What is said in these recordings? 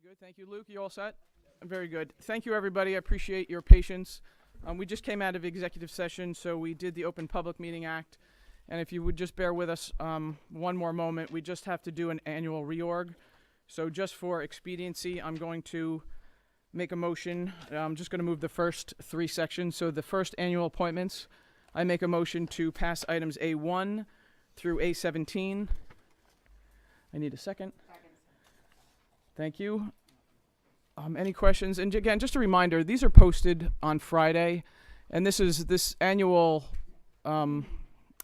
Very good. Thank you, Luke. You all set? Very good. Thank you, everybody. I appreciate your patience. We just came out of executive session, so we did the Open Public Meeting Act. And if you would just bear with us one more moment, we just have to do an annual reorg. So just for expediency, I'm going to make a motion. I'm just going to move the first three sections. So the first annual appointments, I make a motion to pass items A1 through A17. I need a second. Thank you. Any questions? And again, just a reminder, these are posted on Friday, and this annual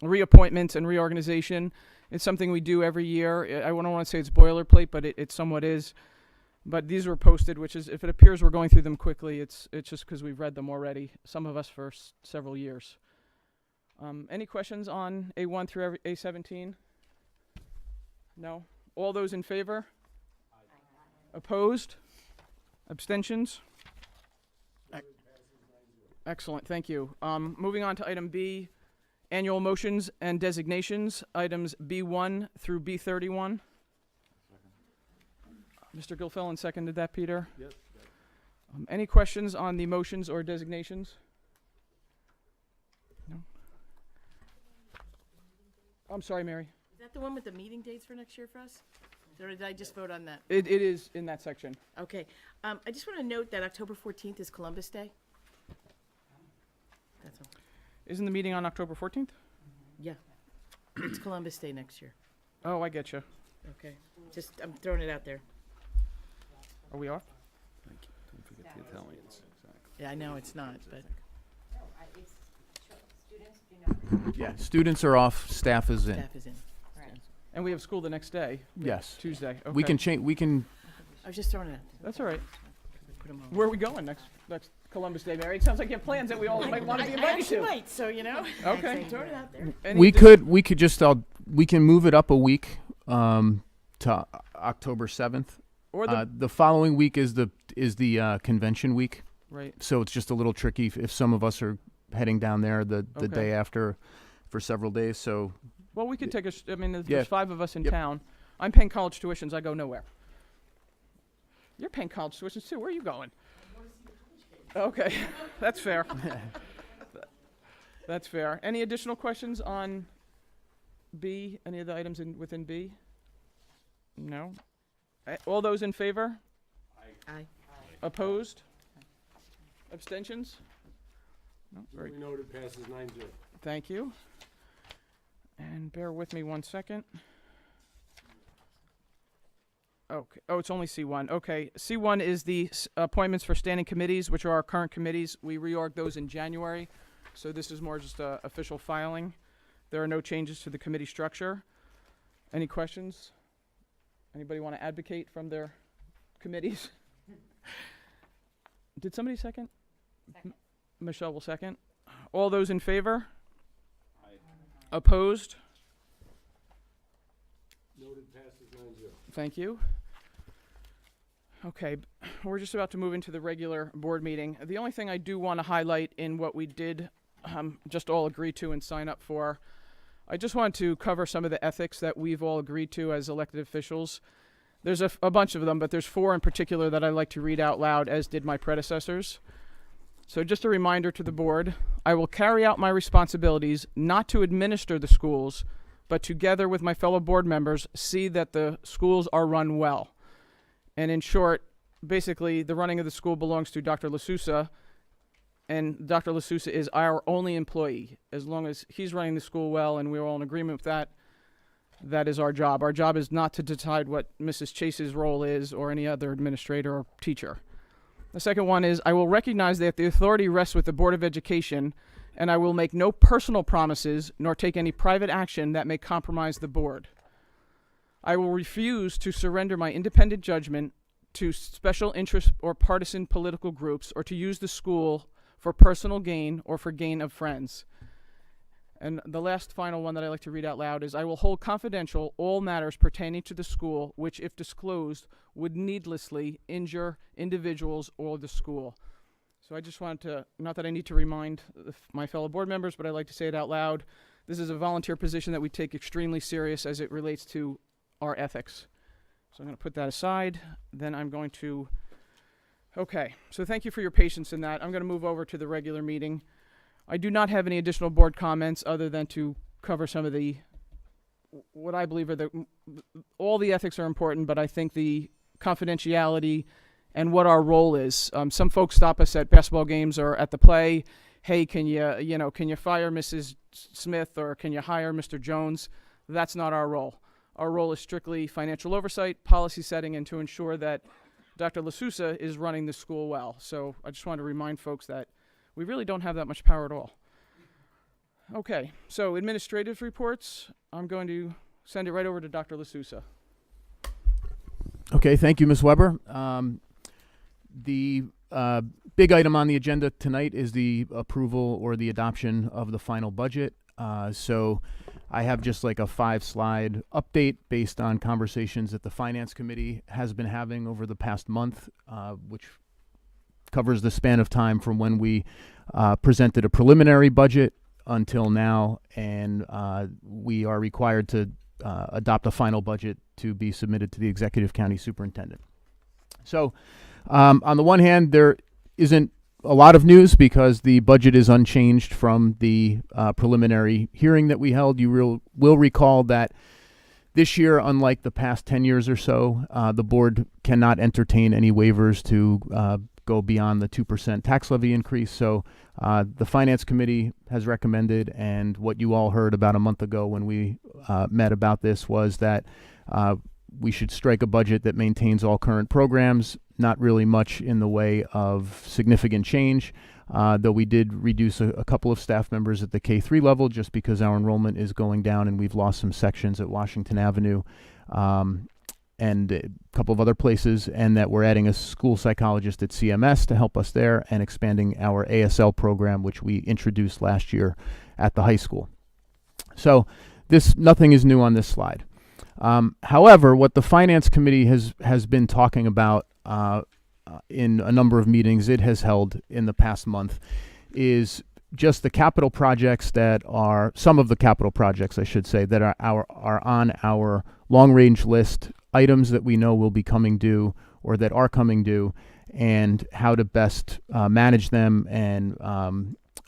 reappointment and reorganization. It's something we do every year. I don't want to say it's boilerplate, but it somewhat is. But these were posted, which is, if it appears we're going through them quickly, it's just because we've read them already, some of us for several years. Any questions on A1 through A17? No? All those in favor? Opposed? Abstentions? Excellent, thank you. Moving on to item B, annual motions and designations, items B1 through B31. Mr. Gilfillan seconded that, Peter? Yep. Any questions on the motions or designations? No? I'm sorry, Mary. Is that the one with the meeting dates for next year for us? Or did I just vote on that? It is in that section. Okay. I just want to note that October 14th is Columbus Day. That's all. Isn't the meeting on October 14th? Yeah. It's Columbus Day next year. Oh, I get you. Okay. Just, I'm throwing it out there. Are we off? Thank you. Don't forget the Italians. Exactly. Yeah, I know it's not, but Yeah, students are off, staff is in. staff is in. And we have school the next day. Yes. Tuesday. Okay. We can change, we can, I was just throwing it out there. That's all right. Put 'em on. Where are we going next Columbus Day, Mary? It sounds like you have plans that we all might want to be I invited actually to. might, so you know. Okay. Throwing it out there. we could just, we can move it up a week, to October 7th. Or The following week is the convention week. right. So it's just a little tricky if some of us are heading down there the Okay. day after for several days. So Well, we could take I mean, there's Yeah. 5 of us in Yep. town. I'm paying college tuitions. I go nowhere. You're paying college tuitions too. Where are you going? Okay, that's fair. That's fair. Any additional questions on B? Any of the items within B? No. All those in favor? Aye. Opposed? Abstentions? No. Very Duly noted, passes 9-0. Thank you. And bear with me one second. Okay. Oh, it's only C1. Okay. C1 is the appointments for standing committees, which are our current committees. We reorged those in January, so this is more just official filing. There are no changes to the committee structure. Any questions? Anybody want to advocate from their committees? Did somebody second? Michelle will second. All those in favor? Opposed? Noted, passes 9-0. Thank you. Okay, we're just about to move into the regular board meeting. The only thing I do want to highlight in what we did just all agree to and sign up for, I just want to cover some of the ethics that we've all agreed to as elected officials. There's a bunch of them, but there's 4 in particular that I'd like to read out loud, as did my predecessors. So just a reminder to the board, I will carry out my responsibilities not to administer the schools, but together with my fellow board members, see that the schools are run well. And in short, basically, the running of the school belongs to Dr. LaSousa, and Dr. LaSousa is our only employee. As long as he's running the school well and we're all in agreement with that, that is our job. Our job is not to decide what Mrs. Chase's role is or any other administrator or teacher. The second one is, I will recognize that the authority rests with the Board of Education, and I will make no personal promises nor take any private action that may compromise the board. I will refuse to surrender my independent judgment to special interest or partisan political groups, or to use the school for personal gain or for gain of friends. And the last final one that I like to read out loud is, I will hold confidential all matters pertaining to the school which, if disclosed, would needlessly injure individuals or the school. So I just wanted to, not that I need to remind my fellow board members, but I like to say it out loud. This is a volunteer position that we take extremely serious as it relates to our ethics. So I'm going to put that aside. Then I'm going to, okay, so thank you for your patience in that. I'm going to move over to the regular meeting. I do not have any additional board comments other than to cover some of the, what I believe are all the ethics are important, but I think the confidentiality and what our role is. Some folks stop us at basketball games or at the play. Hey, can you fire Mrs. Smith or can you hire Mr. Jones? That's not our role. Our role is strictly financial oversight, policy setting, and to ensure that Dr. LaSousa is running the school well. So I just want to remind folks that we really don't have that much power at all. Okay, so administrative reports. I'm going to send it right over to Dr. LaSousa. Okay, thank you, Ms. Weber. The big item on the agenda tonight is the approval or the adoption of the final budget. So I have just like a 5-slide update based on conversations that the Finance Committee has been having over the past month, which covers the span of time from when we presented a preliminary budget until now, and we are required to adopt a final budget to be submitted to the Executive County Superintendent. So on the one hand, there isn't a lot of news because the budget is unchanged from the preliminary hearing that we held. You will recall that this year, unlike the past 10 years or so, the board cannot entertain any waivers to go beyond the 2% tax levy increase. So the Finance Committee has recommended, and what you all heard about a month ago when we met about this was that we should strike a budget that maintains all current programs, not really much in the way of significant change, though we did reduce a couple of staff members at the K-3 level just because our enrollment is going down and we've lost some sections at Washington Avenue and a couple of other places, and that we're adding a school psychologist at CMS to help us there and expanding our ASL program, which we introduced last year at the high school. So nothing is new on this slide. However, what the Finance Committee has been talking about in a number of meetings it has held in the past month is just the capital projects that are, some of the capital projects, I should say, that are on our long-range list, items that we know will be coming due or that are coming due, and how to best manage them and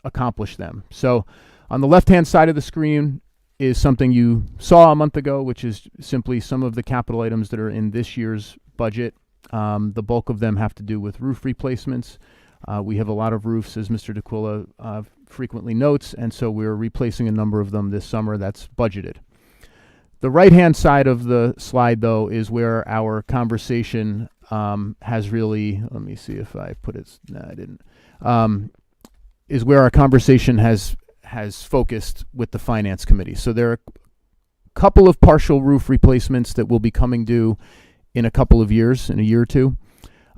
accomplish them. So on the left-hand side of the screen is something you saw a month ago, which is simply some of the capital items that are in this year's budget. The bulk of them have to do with roof replacements. We have a lot of roofs, as Mr. DeQuilla frequently notes, and so we're replacing a number of them this summer. That's budgeted. The right-hand side of the slide, though, is where our conversation has really, let me see if I put it, no, I didn't, is where our conversation has focused with the Finance Committee. So there are a couple of partial roof replacements that will be coming due in a couple of years, in a year or two.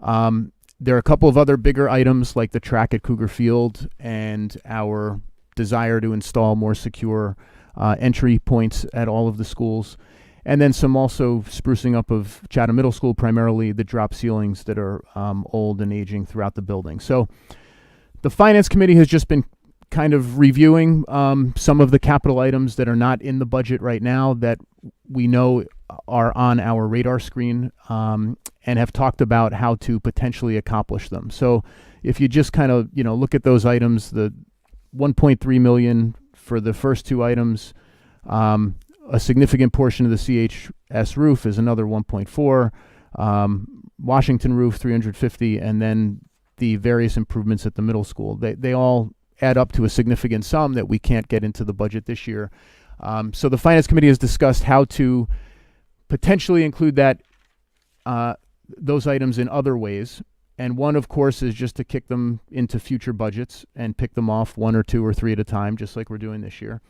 There are a couple of other bigger items like the track at Cougar Field and our desire to install more secure entry points at all of the schools. And then some also sprucing up of Chatham Middle School, primarily the drop ceilings that are old and aging throughout the building. So the Finance Committee has just been kind of reviewing some of the capital items that are not in the budget right now that we know are on our radar screen and have talked about how to potentially accomplish them. So if you just kind of, look at those items, the 1.3 million for the first two items, a significant portion of the CHS roof is another 1.4, Washington roof 350, and then the various improvements at the middle school. They all add up to a significant sum that we can't get into the budget this year. So the Finance Committee has discussed how to potentially include those items in other ways. And one, of course, is just to kick them into future budgets and pick them off 1 or 2 or 3 at a time, just like we're doing this year.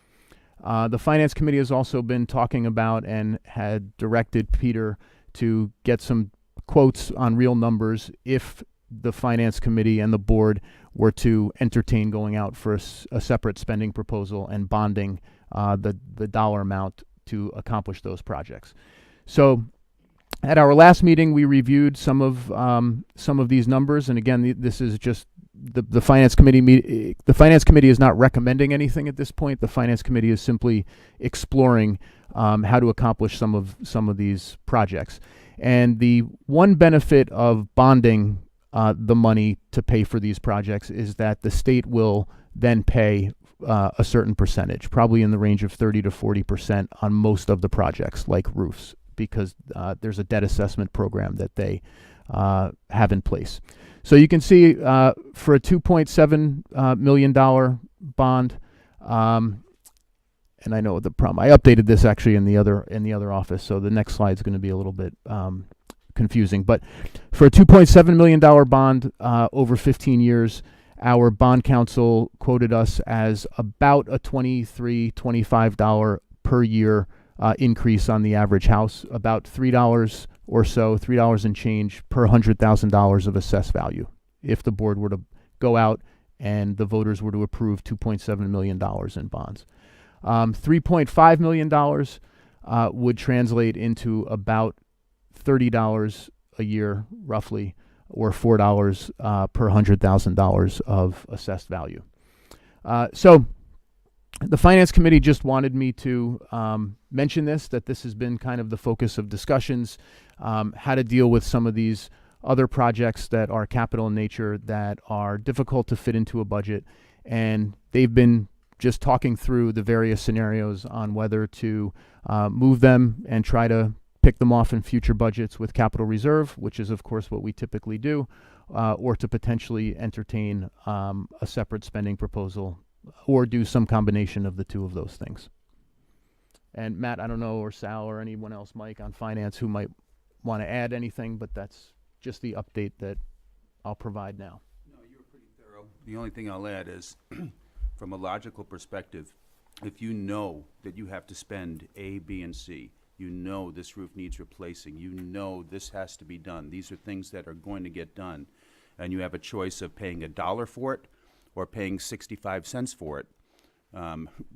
The Finance Committee has also been talking about and had directed Peter to get some quotes on real numbers if the Finance Committee and the board were to entertain going out for a separate spending proposal and bonding the dollar amount to accomplish those projects. So at our last meeting, we reviewed some of these numbers, and again, this is just the finance committee the finance committee is not recommending anything at this point. The finance committee is simply exploring how to accomplish some of these projects. And the one benefit of bonding the money to pay for these projects is that the state will then pay a certain percentage, probably in the range of 30 to 40% on most of the projects, like roofs, because there's a debt assessment program that they have in place. So you can see for a $2.7 million bond, and I know the problem. I updated this actually in the other office, so the next slide is going to be a little bit confusing. But for a $2.7 million bond over 15 years, our bond counsel quoted us as about a $23, $25 per year increase on the average house, about $3 or so, $3 and change per $100,000 of assessed value, if the board were to go out and the voters were to approve $2.7 million in bonds. $3.5 million would translate into about $30 a year, roughly, or $4 per $100,000 of assessed value. So the Finance Committee just wanted me to mention that this has been kind of the focus of discussions, how to deal with some of these other projects that are capital in nature that are difficult to fit into a budget. And they've been just talking through the various scenarios on whether to move them and try to pick them off in future budgets with capital reserve, which is of course what we typically do, or to potentially entertain a separate spending proposal or do some combination of the two of those things. And Matt, I don't know, or Sal or anyone else, Mike, on finance who might want to add anything, but that's just the update that I'll provide now. No, you were pretty thorough. The only thing I'll add is, from a logical perspective, if you know that you have to spend A, B, and C, you know this roof needs replacing, you know this has to be done, these are things that are going to get done, and you have a choice of paying $1 for it or paying 65 cents for it,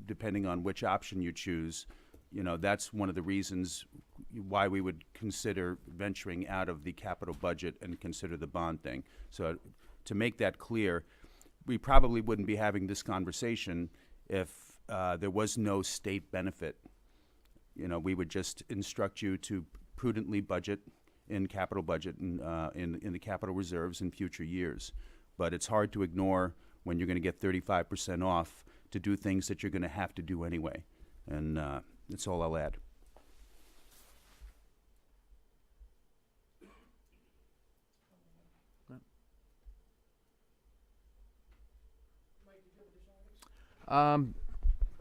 depending on which option you choose. You know, that's one of the reasons why we would consider venturing out of the capital budget and consider the bond thing. So to make that clear, we probably wouldn't be having this conversation if there was no state benefit. You know, we would just instruct you to prudently budget in capital budget and in the capital reserves in future years. But it's hard to ignore when you're going to get 35% off to do things that you're going to have to do anyway. And that's all I'll add.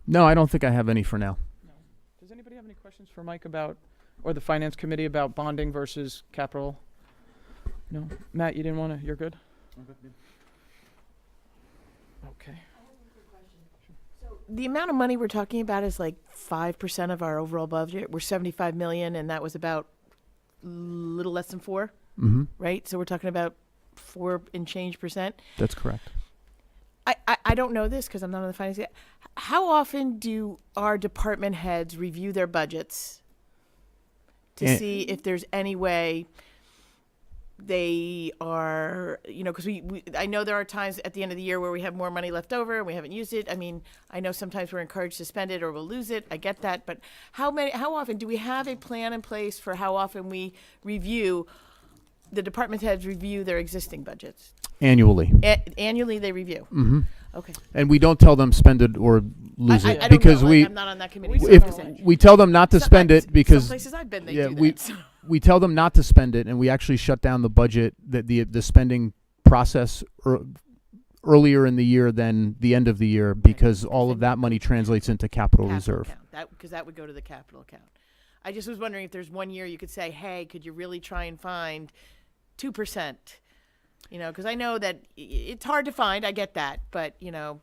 No, I don't think I have any for now. Does anybody have any questions for Mike about, or the Finance Committee about bonding versus capital? No? Matt, you didn't want to, you're good? Okay. The amount of money we're talking about is like 5% of our overall budget. We're 75 million, and that was about a little less than 4, Mm-hmm. right? So we're talking about 4 and change percent. That's correct. I don't know this because I'm not on the finance yet. How often do our department heads review their budgets to see if there's any way they are, you know, because I know there are times at the end of the year where we have more money left over and we haven't used it. I mean, I know sometimes we're encouraged to spend it or we'll lose it. I get that. But how often do we have a plan in place for how often we review, the department heads review their existing budgets? Annually. Annually they review. Mm-hmm. Okay. And we don't tell them spend it or lose it I don't because know. we I'm not on that committee. so if I'm saying. we tell them not to spend it because some places I've been, they yeah, do we- that. So. we tell them not to spend it, and we actually shut down the budget, the spending process earlier in the year than the end of the year because all of that money translates into capital reserve. Account. Because that would go to the capital account. I just was wondering if there's one year you could say, hey, could you really try and find 2%? You know, because I know that it's hard to find. I get that, but you know,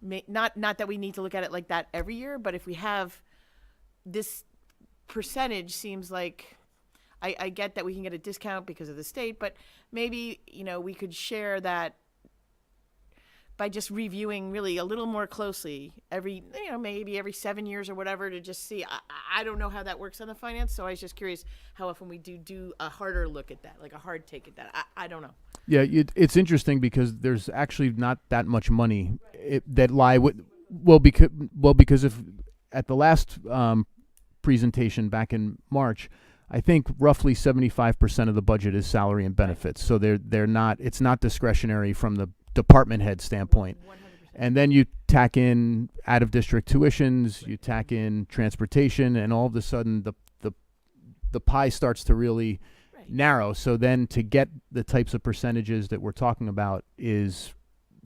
not that we need to look at it like that every year. But if we have this percentage, seems like I get that we can get a discount because of the state, but maybe you know we could share that by just reviewing really a little more closely maybe every 7 years or whatever to just see. I don't know how that works on the finance, so I was just curious how often we do a harder look at that, like a hard take at that. I don't know. Yeah, it's interesting because there's actually not that much money that lie with. Because if at the last presentation back in March, I think roughly 75% of the budget is salary and benefits. So they're not. It's not discretionary from the department head standpoint. 100%. And then you tack in out of district tuitions, you tack in transportation, and all of a sudden the pie starts to really narrow. So then to get the types of percentages that we're talking about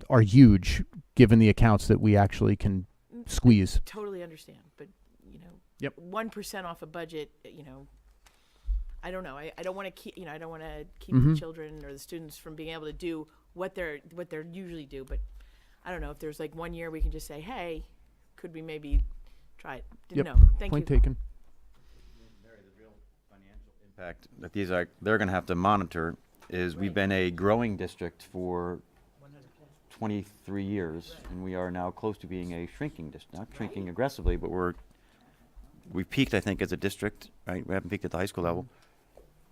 are huge, given the accounts that we actually can squeeze. Totally understand, but Yep. 1% off a budget, I don't know. I don't want to keep Mhm. the children or the students from being able to do what they're usually do. But I don't know if there's like 1 year we can just say, hey, could we maybe try it? Didn't know. Thank Point you. taken. Mary, the real financial impact that they're going to have to monitor is we've been a growing district for 23 years, and we are now close to being a shrinking district. Not shrinking aggressively, but we've peaked, I think, as a district, right? We haven't peaked at the high school level.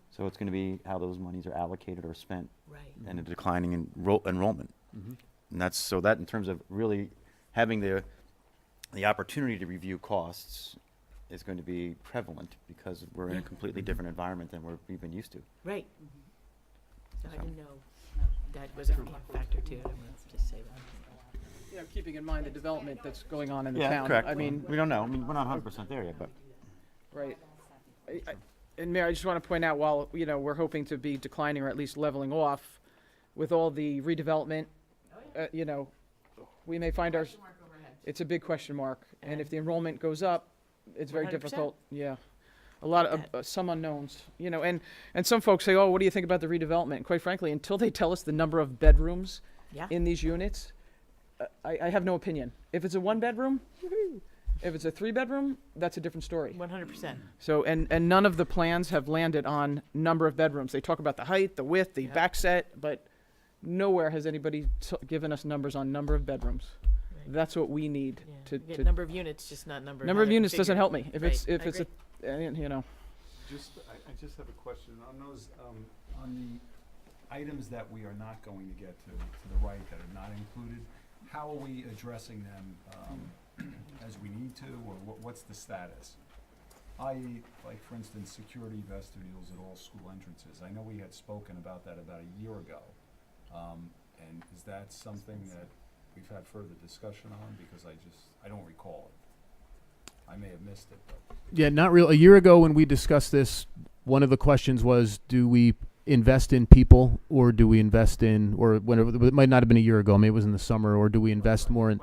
So it's going to be how those monies are allocated or spent, Right. and a declining enrollment. And that in terms of really having the opportunity to review costs is going to be prevalent because we're in a completely different environment than we've been used to. Right. So I didn't know that was a factor too. I want to just say that. Keeping in mind the development that's going on in the Yeah, town. correct. I mean, we don't know. I mean, we're not 100% there yet, but right. And Mayor, I just want to point out, while, we're hoping to be declining or at least leveling off with all the redevelopment, we may find it's a big question mark. And if the enrollment goes up, it's very 100%. difficult. Yeah. A lot of, some unknowns, and some folks say, oh, what do you think about the redevelopment? And quite frankly, until they tell us the number of bedrooms Yeah. in these units, I have no opinion. If it's a 1-bedroom, if it's a 3-bedroom, that's a different story. 100%. So, and none of the plans have landed on number of bedrooms. They talk about the height, the width, the Yeah. back set, but nowhere has anybody given us numbers on number of bedrooms. Right. That's what we need Yeah. to, You get to number of units, just not number. number how of they're units doesn't configured. help me. If Right. it's I agree. I just have a question on those, on the items that we are not going to get to the right, that are not included. How are we addressing them, as we need to, or what's the status? I.e., like, for instance, security vestibules at all school entrances. I know we had spoken about that about a year ago. And is that something that we've had further discussion on? Because I don't recall it. I may have missed it, but. Yeah, not real. A year ago when we discussed this, one of the questions was, do we invest in people, or do we invest in, or whenever, it might not have been a year ago, maybe it was in the summer, or do we invest more in,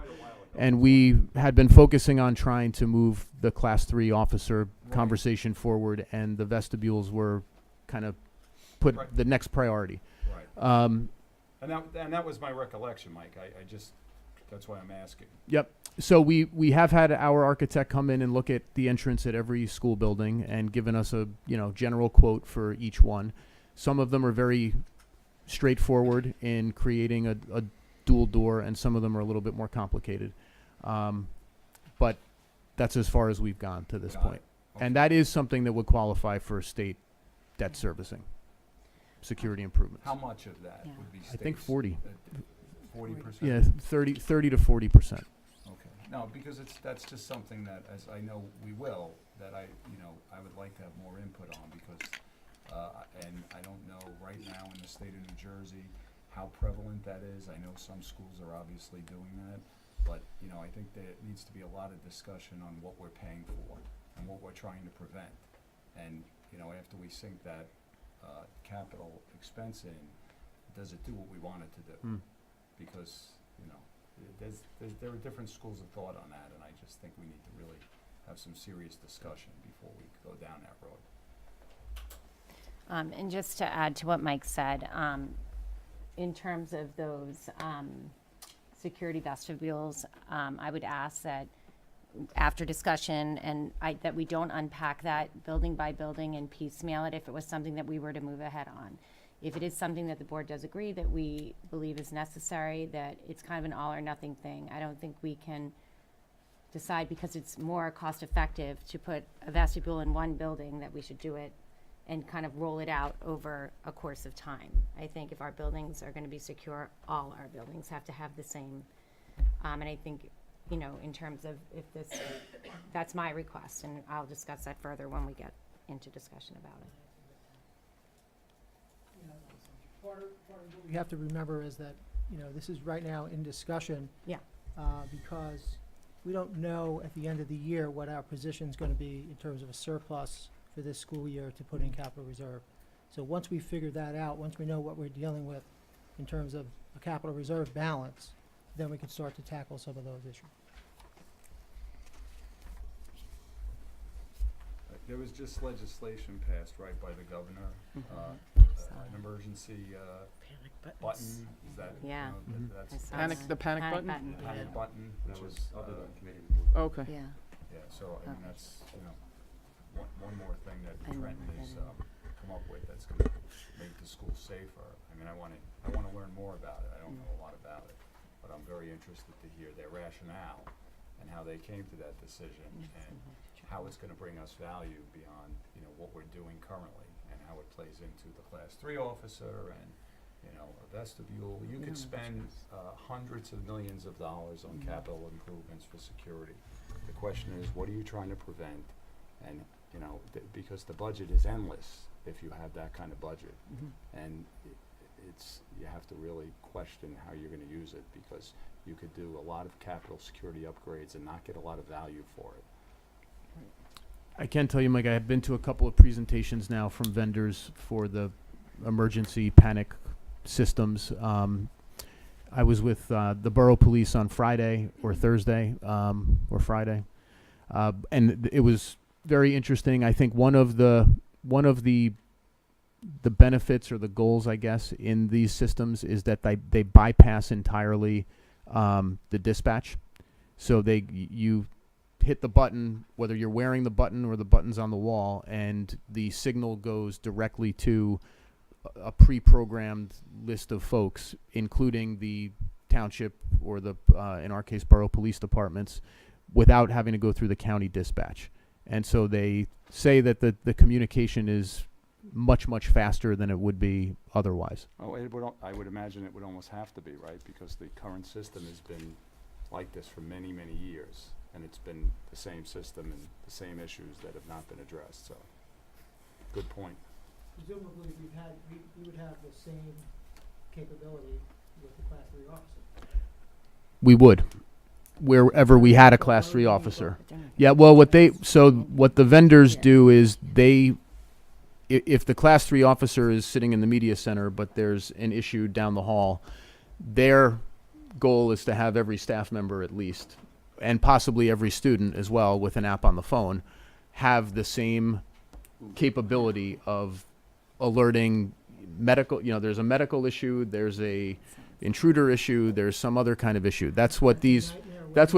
and we had been focusing on trying to move the Class 3 officer conversation forward, and the vestibules were kind of put Right. the next priority. Right. And that was my recollection, Mike. I just, that's why I'm asking. Yep. So we have had our architect come in and look at the entrance at every school building and given us a general quote for each one. Some of them are very straightforward in creating a dual door, and some of them are a little bit more complicated. But that's as far as we've gone to this Got point. it. And that is something that would qualify for state debt servicing, security improvements. How much of that Yeah. would be I think states? 40. 40%? Yeah, 30 to 40%. Okay. No, because that's just something that, as I know we will, that I would like to have more input on, because, and I don't know right now in the state of New Jersey how prevalent that is. I know some schools are obviously doing that, but, I think there needs to be a lot of discussion on what we're paying for and what we're trying to prevent. And, after we sink that, capital expense in, does it do what we want it to do? Because, there are different schools of thought on that, and I just think we need to really have some serious discussion before we go down that road. And just to add to what Mike said, in terms of those security vestibules, I would ask that after discussion, and that we don't unpack that building by building and piecemeal it if it was something that we were to move ahead on. if it is something that the board does agree that we believe is necessary, that it's kind of an all or nothing thing. I don't think we can decide because it's more cost effective to put a vestibule in one building that we should do it and kind of roll it out over a course of time. I think if our buildings are going to be secure, all our buildings have to have the same. And I think, you know, in terms of if this, that's my request, and I'll discuss that further when we get into discussion about it. Part of what we have to remember is that, you know, this is right now in discussion. Yeah. Because we don't know at the end of the year what our position's gonna be in terms of a surplus for this school year to put in capital reserve. So once we figure that out, once we know what we're dealing with in terms of a capital reserve balance, then we can start to tackle some of those issues. There was just legislation passed, right, by the governor, an emergency, Panic buttons. button, is that, you Yeah. know, Mhm. that's. I saw Panic, that. the panic button? The panic button, which is, Okay. Yeah. yeah, so, I mean, Okay. that's, you know, one more thing that I know Trenton that has, is. come up with that's gonna make the school safer. I mean, I wanna learn more about it, I don't know a lot about it, but I'm very interested to hear their rationale and how they came to that decision and how it's gonna bring us value beyond, you know, what we're doing currently and how it plays into the class 3 officer and, you know, a vestibule. You could spend hundreds of millions of dollars on capital improvements for security. The question is, what are you trying to prevent? And, you know, because the budget is endless if you have that kind of budget. And it's, you have to really question how you're gonna use it because you could do a lot of capital security upgrades and not get a lot of value for it. I can tell you, Mike, I have been to a couple of presentations now from vendors for the emergency panic systems. I was with the borough police on Friday or Thursday or Friday, and it was very interesting. I think one of the benefits or the goals, I guess, in these systems is that they bypass entirely the dispatch. So you hit the button, whether you're wearing the button or the button's on the wall, and the signal goes directly to a pre-programmed list of folks, including the township or the, in our case, borough police departments, without having to go through the county dispatch. And so they say that the communication is much, much faster than it would be otherwise. Oh, I would imagine it would almost have to be, right? Because the current system has been like this for many, many years. And it's been the same system and the same issues that have not been addressed, so, good point. Presumably, we would have the same capability with the class 3 officer. We would, wherever we had a class 3 officer. Yeah, well, what the vendors do is if the class 3 officer is sitting in the media center, but there's an issue down the hall, their goal is to have every staff member at least, and possibly every student as well with an app on the phone, have the same capability of alerting medical, you know, there's a medical issue, there's a intruder issue, there's some other kind of issue. That's what that's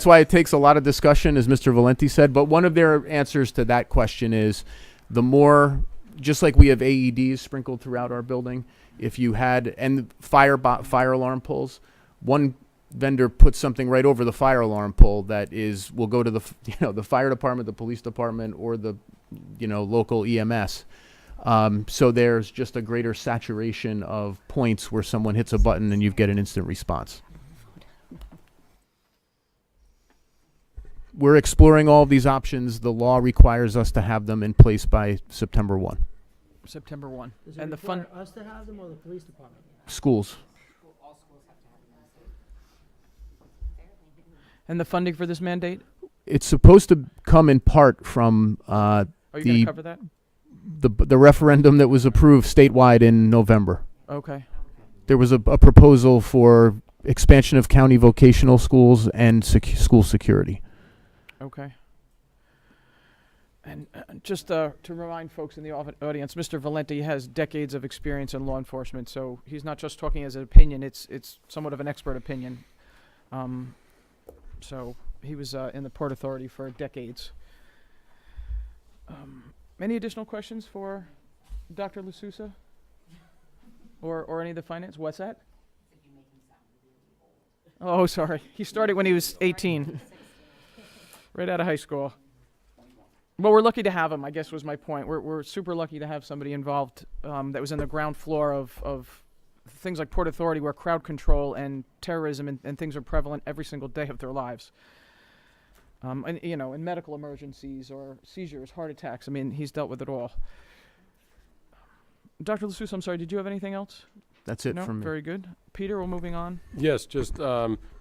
why it takes a lot of discussion, as Mr. Valenti said, but one of their answers to that question is the more, just like we have AEDs sprinkled throughout our building, if you had, and fire alarm pulls, one vendor puts something right over the fire alarm pole that will go to the fire department, the police department, or the local EMS. So there's just a greater saturation of points where someone hits a button and you get an instant response. We're exploring all of these options. The law requires us to have them in place by September 1. September 1. Does it And the require fund, us to have them or the police department? Schools. and the funding for this mandate? It's supposed to come in part from Are you going to cover that? the referendum that was approved statewide in November. Okay. There was a proposal for expansion of county vocational schools and school security. Okay. And just to remind folks in the audience, Mr. Valenti has decades of experience in law enforcement, so he's not just talking as an opinion, it's somewhat of an expert opinion. So he was in the Port Authority for decades. Any additional questions for Dr. LaSusa? Or any of the finance? What's that? Oh, sorry. He started when he was 18. Right out of high school. Well, we're lucky to have him, I guess was my point. We're super lucky to have somebody involved that was in the ground floor of things like Port Authority, where crowd control and terrorism and things are prevalent every single day of their lives. And, you know, in medical emergencies or seizures, heart attacks. I mean, he's dealt with it all. Dr. LaSusa, I'm sorry, did you have anything else? That's it No? from me. Very good. Peter, we're moving on. Yes, just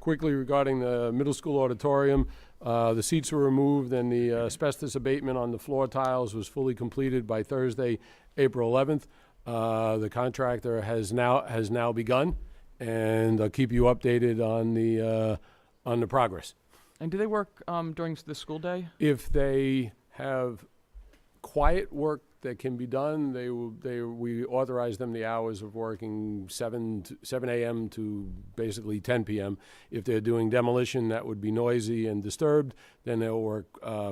quickly regarding the middle school auditorium, the seats were removed and the asbestos abatement on the floor tiles was fully completed by Thursday, April 11th. The contractor has now begun, and I'll keep you updated on the progress. And do they work during the school day? If they have quiet work that can be done, we authorize them the hours of working 7 a.m. to basically 10 p.m. If they're doing demolition that would be noisy and disturbed, then they'll work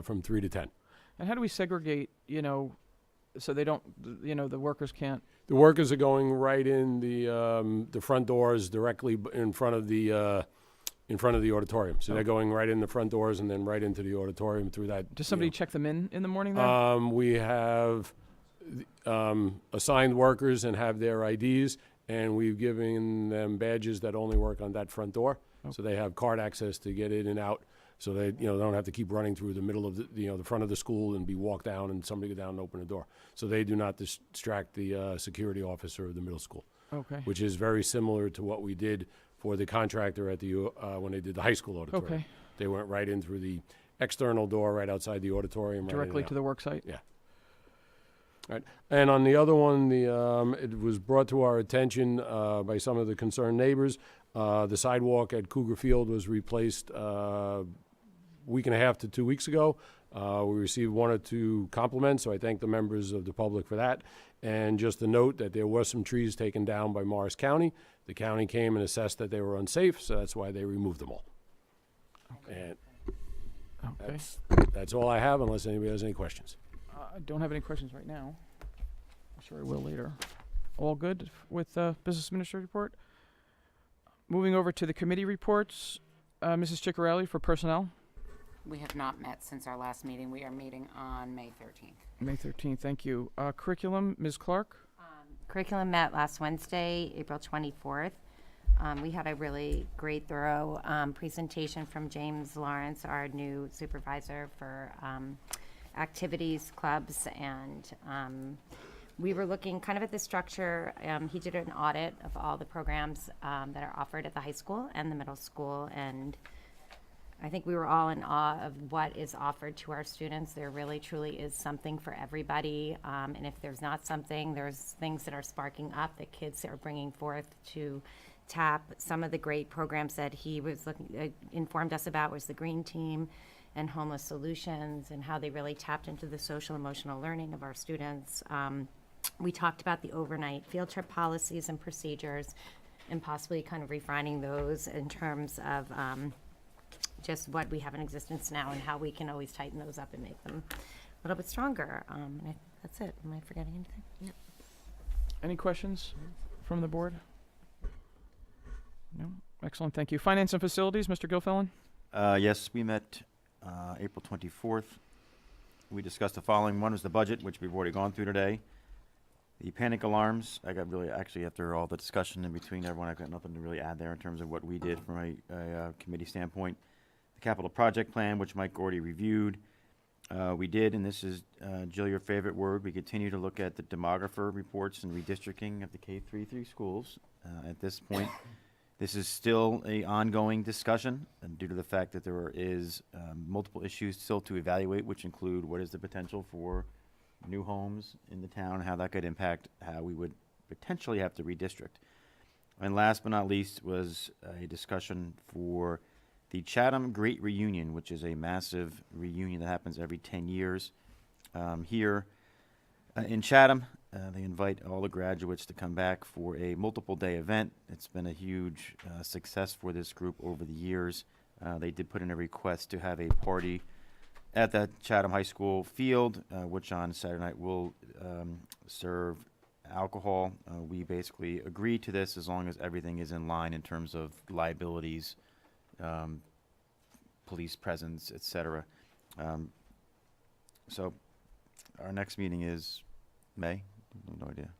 from 3 to 10. And how do we segregate, you know, so they don't, you know, the workers can't? The workers are going right in the front doors directly in front of the auditorium. So they're going right in the front doors and then right into the auditorium through that. Does somebody check them in the morning there? We have assigned workers and have their IDs, and we've given them badges that only work on that front door. So they have card access to get in and out. So they don't have to keep running through the middle of the front of the school and be walked down and somebody go down and open the door. So they do not distract the security officer of the middle school. Okay. Which is very similar to what we did for the contractor at the when they did the high school auditorium. Okay. They went right in through the external door right outside the auditorium. Directly to the work site? Yeah. All right. And on the other one, it was brought to our attention by some of the concerned neighbors. The sidewalk at Cougar Field was replaced week and a half to 2 weeks ago. We received 1 or 2 compliments, so I thank the members of the public for that. And just a note that there were some trees taken down by Morris County. The county came and assessed that they were unsafe, so that's why they removed them all. And Okay. that's all I have, unless anybody has any questions. I don't have any questions right now. I'm sure I will later. All good with Business Administrator report? Moving over to the committee reports. Mrs. Ciccarelli for personnel. We have not met since our last meeting. We are meeting on May 13th. May 13th, thank you. Curriculum, Ms. Clark. Curriculum met last Wednesday, April 24th. We had a really great, thorough presentation from James Lawrence, our new supervisor for activities, clubs, and we were looking kind of at the structure. He did an audit of all the programs that are offered at the high school and the middle school, and I think we were all in awe of what is offered to our students. There really, truly is something for everybody, and if there's not something, there's things that are sparking up that kids are bringing forth to tap. Some of the great programs that he was informed us about was the Green Team and Homeless Solutions, and how they really tapped into the social emotional learning of our students. We talked about the overnight field trip policies and procedures, and possibly kind of refining those in terms of just what we have in existence now and how we can always tighten those up and make them a little bit stronger. That's it. Am I forgetting anything? No. Any questions from the board? No? Excellent, thank you. Finance and Facilities, Mr. Gilfillan? Yes, we met April 24th. We discussed the following. One was the budget, which we've already gone through today. The panic alarms, I got really, actually, after all the discussion in between everyone, I've got nothing to really add there in terms of what we did from a committee standpoint. The capital project plan, which Mike already reviewed. We did, and this is, Jill, your favorite word, we continue to look at the demographer reports and redistricting of the K-3 schools. At this point, this is still a ongoing discussion, and due to the fact that there is multiple issues still to evaluate, which include what is the potential for new homes in the town, how that could impact how we would potentially have to redistrict. And last but not least was a discussion for the Chatham Great Reunion, which is a massive reunion that happens every 10 years. Here in Chatham, they invite all the graduates to come back for a multiple-day event. It's been a huge success for this group over the years. They did put in a request to have a party at the Chatham High School field, which on Saturday night will serve alcohol. We basically agreed to this as long as everything is in line in terms of liabilities, police presence, etc. So our next meeting is May? No idea.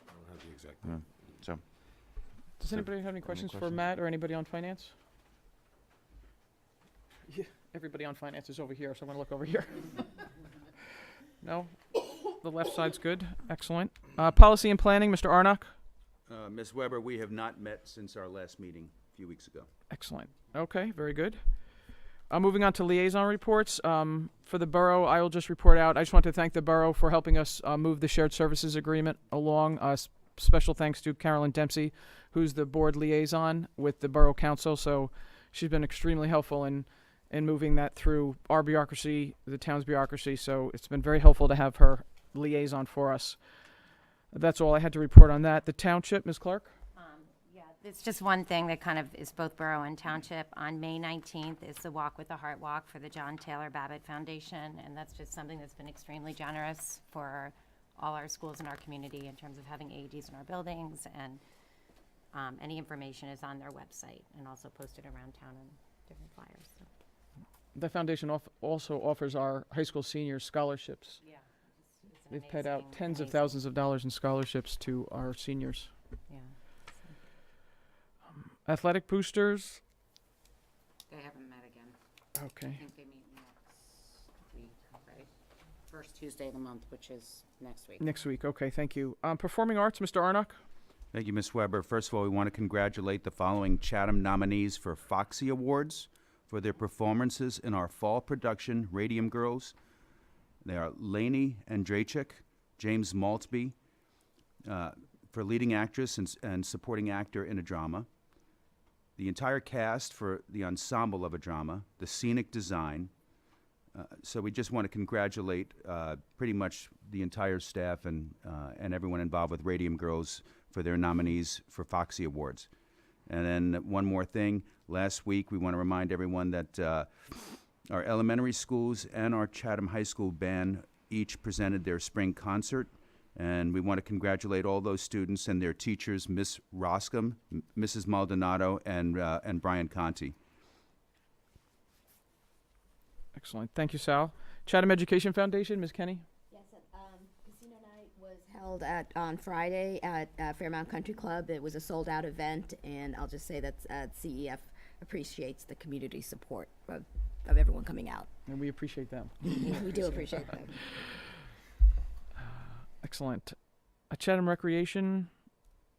I don't have the exact Yeah. date. So, Does So, anybody have any questions for questions? Matt or anybody on finance? Yeah, everybody on finance is over here, so I'm gonna look over here. No? The left side's good. Excellent. Policy and planning, Mr. Arnock? Ms. Weber, we have not met since our last meeting a few weeks ago. Excellent. Okay, very good. Moving on to liaison reports. For the borough, I will just report out. I just want to thank the borough for helping us move the shared services agreement along. Special thanks to Carolyn Dempsey, who's the board liaison with the borough council. So she's been extremely helpful in moving that through our bureaucracy, the town's bureaucracy. So it's been very helpful to have her liaison for us. That's all I had to report on that. The township, Ms. Clark? Yeah, it's just one thing that kind of is both borough and township. On May 19th is the Walk with the Heart Walk for the John Taylor Babbitt Foundation, and that's just something that's been extremely generous for all our schools in our community in terms of having AEDs in our buildings, and any information is on their website and also posted around town on different flyers. So. The foundation also offers our high school seniors scholarships. Yeah, it's an They've paid out amazing- tens of amazing- thousands of dollars in scholarships to our seniors. Yeah. Athletic boosters. They haven't met again. I Okay. think they meet next week, right? First Tuesday of the month, which is next week. Next week. Okay, thank you. Performing arts, Mr. Arnock? Thank you, Ms. Weber. First of all, we want to congratulate the following Chatham nominees for Foxy Awards for their performances in our fall production, Radium Girls. They are Lainey Andrachik, James Maltby, for leading actress and supporting actor in a drama. The entire cast for the ensemble of a drama, the scenic design. So we just want to congratulate pretty much the entire staff and everyone involved with Radium Girls for their nominees for Foxy Awards. And then one more thing, last week we want to remind everyone that our elementary schools and our Chatham High School band each presented their spring concert. And we want to congratulate all those students and their teachers, Miss Roscom, Mrs. Maldonado, and Brian Conti. Excellent. Thank you, Sal. Chatham Education Foundation, Ms. Kenny? Yes, casino night was held on Friday at Fairmount Country Club. It was a sold-out event, and I'll just say that CEF appreciates the community support of everyone coming out. And we appreciate them. We do appreciate them. Excellent. Chatham Recreation,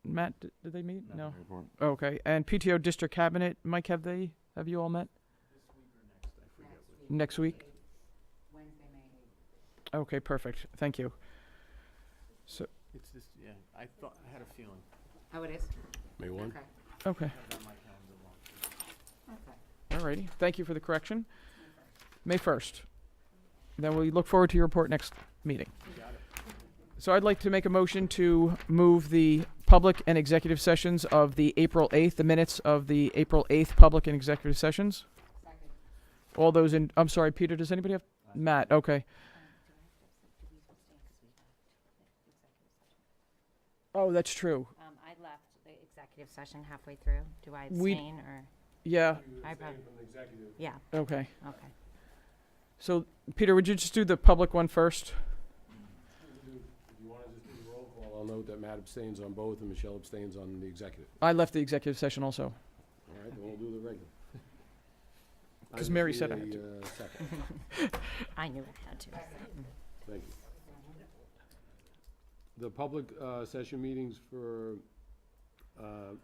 Matt, did they meet? No. report. Okay. And PTO District Cabinet, Mike, have you all met? Next week? Wednesday, May 8th. Okay, perfect. Thank you. So, It's this, yeah, I had a feeling. Oh, it is? May 1? Okay. okay. Okay. Alrighty. Thank you for the correction. May 1st. Then we look forward to your report next meeting. So I'd like to make a motion to move the public and executive sessions of the April 8th, the minutes of the April 8th public and executive sessions. Second. All those in, I'm sorry, Peter, does anybody have? Matt, okay. Oh, that's true. I left the executive session halfway through. Do I We- abstain or? Yeah, I probably, yeah, okay. okay. So, Peter, would you just do the public one first? If you want to just do the roll call, I'll note that Matt abstains on both and Michelle abstains on the executive. I left the executive session also. All right, then we'll do the regular. 'Cause I Mary just said I need had a, second. I knew I had to. Thank you. The public session meetings for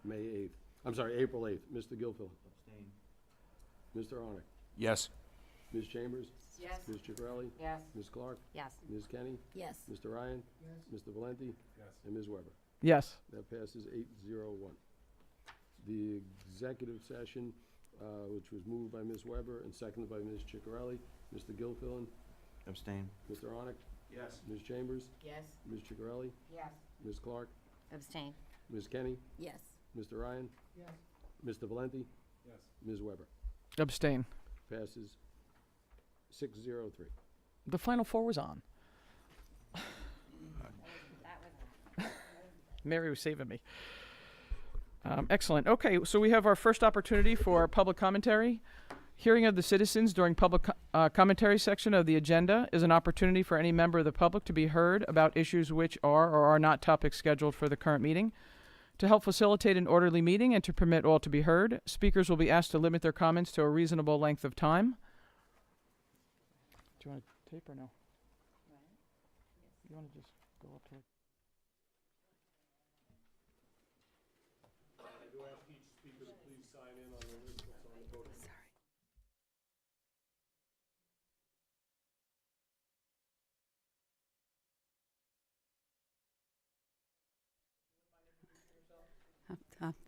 May 8th, I'm sorry, April 8th. Mr. Gilfil. Abstain. Mr. Arnick. Yes. Ms. Chambers. Yes. Ms. Chicarelli. Yes. Ms. Clark. Yes. Ms. Kenny. Yes. Mr. Ryan. Mr. Valenti. And Ms. Weber. Yes. That passes 8-0-1. The executive session, which was moved by Ms. Weber and seconded by Ms. Chicarelli. Mr. Gilfillan. Abstain. Mr. Arnick. Yes. Ms. Chambers. Yes. Ms. Chicarelli. Yes. Ms. Clark. Abstain. Ms. Kenny. Yes. Mr. Ryan. Mr. Valenti. Ms. Weber. Abstain. Passes 603. The Final Four was on. Mary was saving me. Excellent. Okay, so we have our first opportunity for public commentary. Hearing of the citizens during public commentary section of the agenda is an opportunity for any member of the public to be heard about issues which are or are not topics scheduled for the current meeting. To help facilitate an orderly meeting and to permit all to be heard, speakers will be asked to limit their comments to a reasonable length of time. Do you want to tape or no? You want to just go up to it?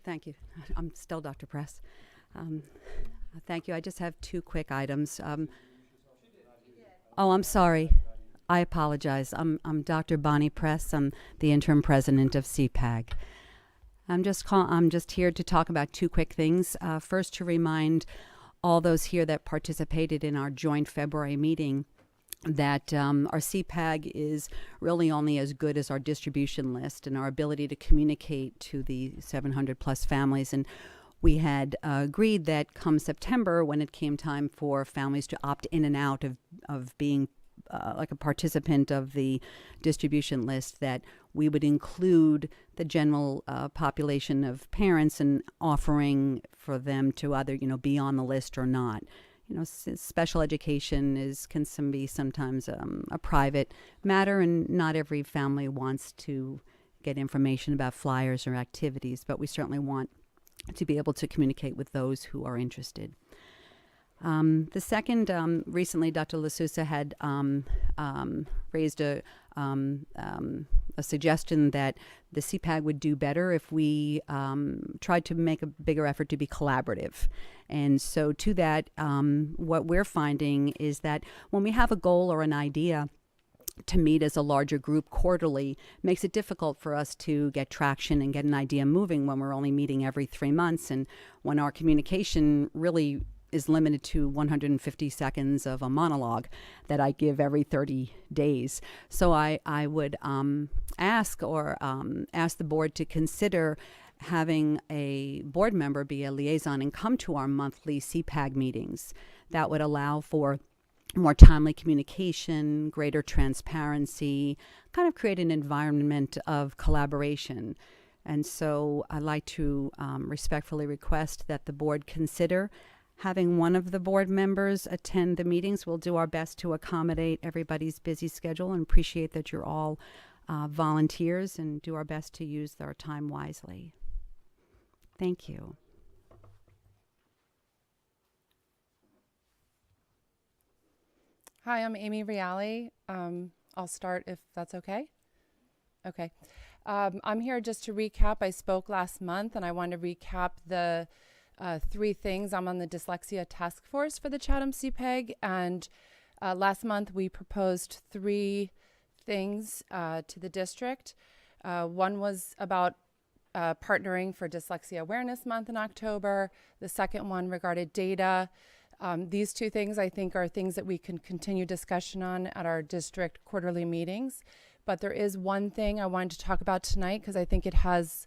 Thank you. I'm still Dr. Press. Thank you. I just have two quick items. Oh, I'm sorry. I apologize. I'm Dr. Bonnie Press. I'm the interim president of CPAG. I'm just here to talk about two quick things. First, to remind all those here that participated in our joint February meeting that our CPAG is really only as good as our distribution list and our ability to communicate to the 700 plus families. And we had agreed that come September, when it came time for families to opt in and out of being like a participant of the distribution list, that we would include the general population of parents and offering for them to either, be on the list or not. Special education can be sometimes a private matter, and not every family wants to get information about flyers or activities, but we certainly want to be able to communicate with those who are interested. The second, recently Dr. L'Souza had raised a suggestion that the CPAG would do better if we tried to make a bigger effort to be collaborative. And so to that, what we're finding is that when we have a goal or an idea to meet as a larger group quarterly, makes it difficult for us to get traction and get an idea moving when we're only meeting every 3 months, and when our communication really is limited to 150 seconds of a monologue that I give every 30 days. So I would ask the board to consider having a board member be a liaison and come to our monthly CPAG meetings. That would allow for more timely communication, greater transparency, kind of create an environment of collaboration. And so I'd like to respectfully request that the board consider having one of the board members attend the meetings. We'll do our best to accommodate everybody's busy schedule and appreciate that you're all volunteers, and do our best to use our time wisely. Thank you. Hi, I'm Amy Reale. I'll start if that's okay. Okay. I'm here just to recap. I spoke last month, and I want to recap the 3 things. I'm on the dyslexia task force for the Chatham CPAG, and last month we proposed 3 things to the district. One was about partnering for Dyslexia Awareness Month in October. The second one regarded data. These 2 things, I think, are things that we can continue discussion on at our district quarterly meetings. But there is one thing I wanted to talk about tonight because I think it has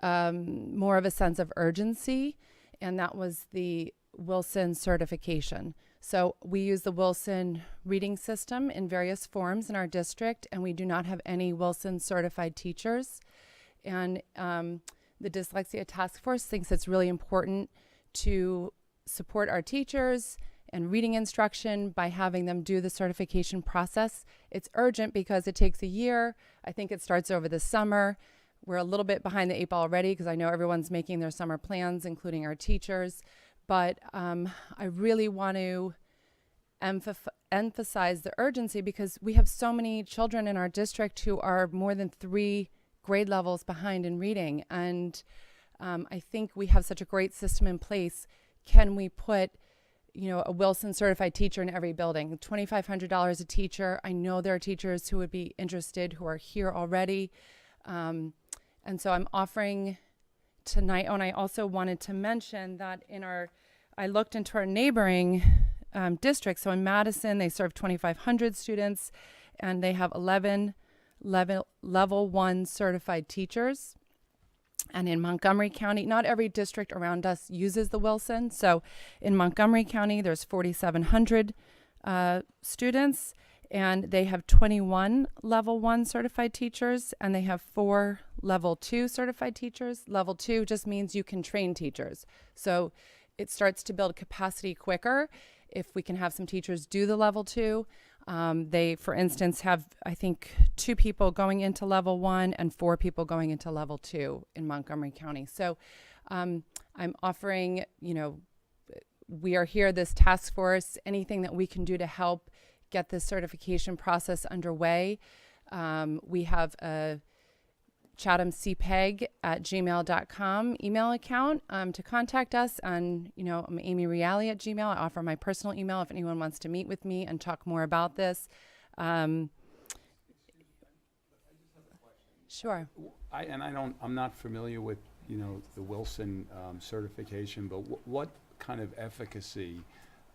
more of a sense of urgency, and that was the Wilson certification. So we use the Wilson reading system in various forms in our district, and we do not have any Wilson certified teachers. And the Dyslexia Task Force thinks it's really important to support our teachers and reading instruction by having them do the certification process. It's urgent because it takes a year. I think it starts over the summer. We're a little bit behind the 8 ball already because I know everyone's making their summer plans, including our teachers. But I really want to emphasize the urgency because we have so many children in our district who are more than 3 grade levels behind in reading. And I think we have such a great system in place. Can we put, a Wilson certified teacher in every building? $2,500 a teacher. I know there are teachers who would be interested who are here already. And so I'm offering tonight. Oh, and I also wanted to mention that I looked into our neighboring district. So in Madison, they serve 2,500 students, and they have 11 level 1 certified teachers. And in Montgomery County, not every district around us uses the Wilson. So in Montgomery County, there's 4,700 students, and they have 21 level 1 certified teachers, and they have 4 level 2 certified teachers. Level 2 just means you can train teachers. So it starts to build capacity quicker if we can have some teachers do the level 2. They, for instance, have, I think, 2 people going into level 1 and 4 people going into level 2 in Montgomery County. So I'm offering, we are here, this task force, anything that we can do to help get this certification process underway. We have a Chatham CPEG at gmail.com email account to contact us. And, I'm Amy Reale at Gmail. I offer my personal email if anyone wants to meet with me and talk more about this. Sure. I'm not familiar with, the Wilson certification, but what kind of efficacy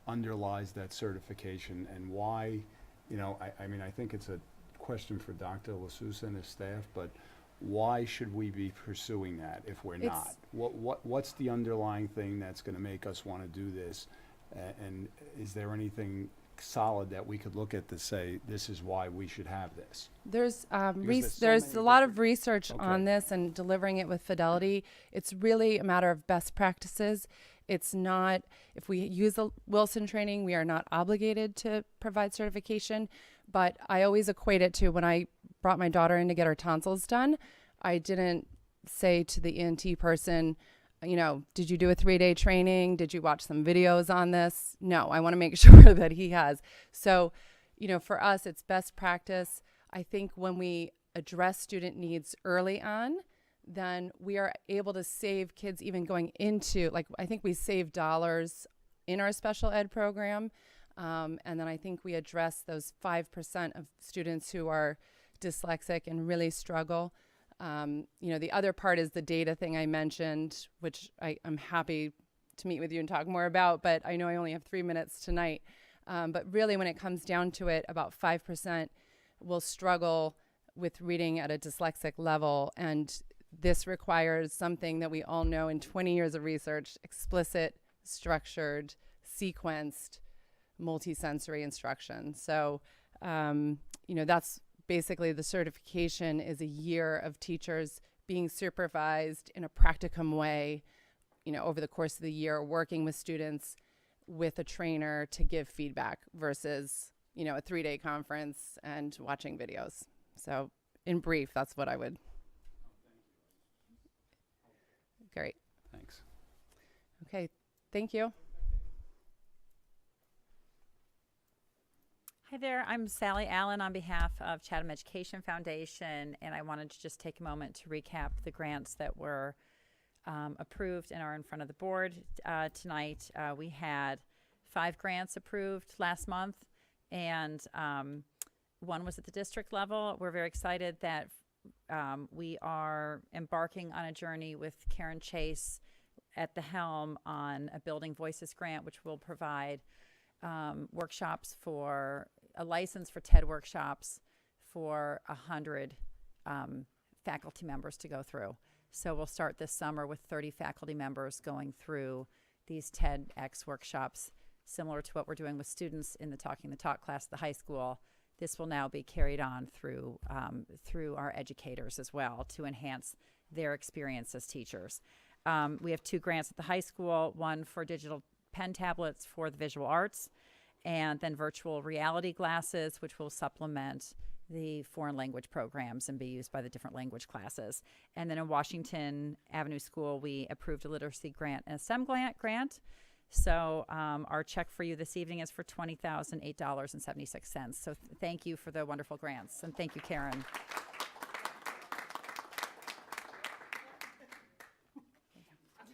underlies that certification, and why, I think it's a question for Dr. LaSousa and his staff, but why should we be pursuing that if we're not? What's the underlying thing that's going to make us want to do this? And is there anything solid that we could look at to say this is why we should have this? There's there's a lot of research on this and delivering it with fidelity. It's really a matter of best practices. It's not, if we use the Wilson training, we are not obligated to provide certification, but I always equate it to when I brought my daughter in to get her tonsils done. I didn't say to the ENT person, did you do a 3-day training? Did you watch some videos on this? No, I want to make sure that he has. So, for us, it's best practice. I think when we address student needs early on, then we are able to save kids even going into, I think we save dollars in our special ed program. And then I think we address those 5% of students who are dyslexic and really struggle. The other part is the data thing I mentioned, which I'm happy to meet with you and talk more about, but I know I only have 3 minutes tonight. But really, when it comes down to it, about 5% will struggle with reading at a dyslexic level. And this requires something that we all know in 20 years of research: explicit, structured, sequenced, multisensory instruction. So, that's basically the certification is a year of teachers being supervised in a practicum way, over the course of the year, working with students with a trainer to give feedback versus, a 3-day conference and watching videos. So in brief, that's what I would. Great. Thanks. Okay. Thank you. Hi there, I'm Sally Allen on behalf of Chatham Education Foundation, and I wanted to just take a moment to recap the grants that were approved and are in front of the board tonight. We had 5 grants approved last month, and one was at the district level. We're very excited that we are embarking on a journey with Karen Chase at the helm on a Building Voices grant, which will provide workshops for a license for TED workshops for 100 faculty members to go through. So we'll start this summer with 30 faculty members going through these TEDx workshops, similar to what we're doing with students in the Talking the Talk class at the high school. This will now be carried on through our educators as well to enhance their experience as teachers. We have 2 grants at the high school, one for digital pen tablets for the visual arts, and then virtual reality glasses, which will supplement the foreign language programs and be used by the different language classes. And then in Washington Avenue School, we approved a literacy grant and a STEM grant. So our check for you this evening is for $20,008.76. So thank you for the wonderful grants, and thank you, Karen.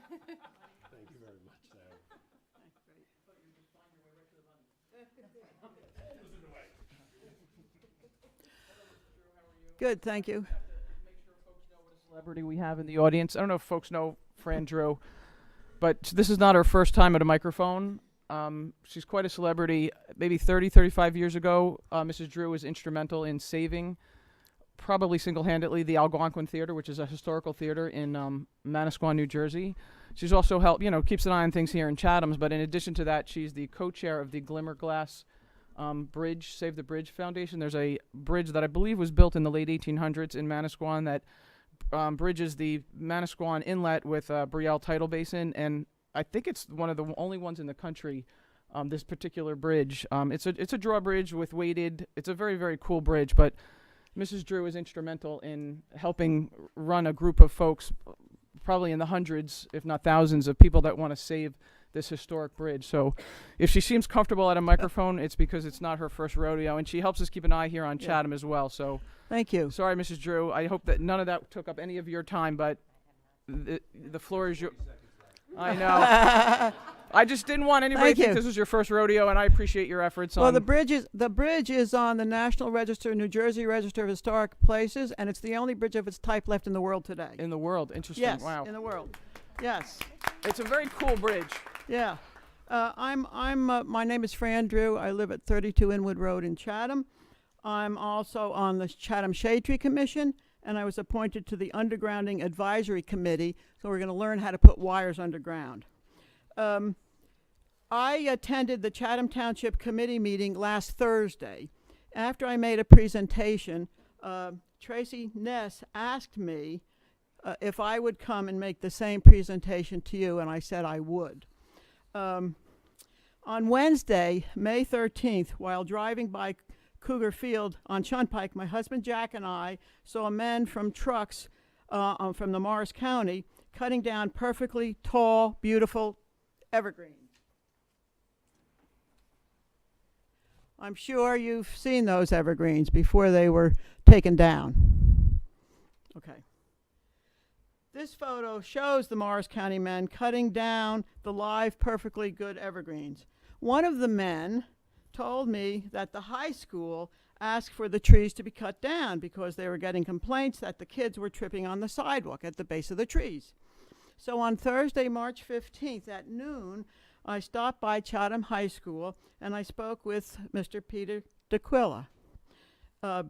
Thank you very much, Sarah. Good, thank you. Make sure folks know what a celebrity we have in the audience. I don't know if folks know Fran Drew, but this is not her first time at a microphone. She's quite a celebrity. Maybe 30, 35 years ago, Mrs. Drew was instrumental in saving, probably single-handedly, the Algonquin Theater, which is a historical theater in Manasquan, New Jersey. She's also helped, keeps an eye on things here in Chatham's, but in addition to that, she's the co-chair of the Glimmerglass Bridge, Save the Bridge Foundation. There's a bridge that I believe was built in the late 1800s in Manasquan that bridges the Manasquan Inlet with Brielle Tidal Basin, and I think it's one of the only ones in the country, this particular bridge. It's a drawbridge with weighted, it's a very, very cool bridge, but Mrs. Drew is instrumental in helping run a group of folks, probably in the hundreds, if not thousands, of people that want to save this historic bridge. So if she seems comfortable at a microphone, it's because it's not her first rodeo, and she helps us keep an eye here on Chatham as well. So Thank you. sorry, Mrs. Drew. I hope that none of that took up any of your time, but the floor is yours. I know. I just didn't want anybody Thank to think you. this was your first rodeo, and I appreciate your efforts. Well, on the bridge is on the National Register, New Jersey Register of Historic Places, and it's the only bridge of its type left in the world today. in the world. Interesting. Yes, Wow. in the world. Yes. It's a very cool bridge. Yeah. My name is Fran Drew. I live at 32 Inwood Road in Chatham. I'm also on the Chatham Shade Tree Commission, and I was appointed to the Undergrounding Advisory Committee, so we're going to learn how to put wires underground. I attended the Chatham Township Committee meeting last Thursday. After I made a presentation, Tracy Ness asked me if I would come and make the same presentation to you, and I said I would. On Wednesday, May 13th, while driving by Cougar Field on Shunpike, my husband Jack and I saw men from trucks from the Morris County cutting down perfectly tall, beautiful evergreens. I'm sure you've seen those evergreens before they were taken down. Okay. This photo shows the Morris County men cutting down the live, perfectly good evergreens. One of the men told me that the high school asked for the trees to be cut down because they were getting complaints that the kids were tripping on the sidewalk at the base of the trees. So on Thursday, March 15th at noon, I stopped by Chatham High School and I spoke with Mr. Peter DeQuilla,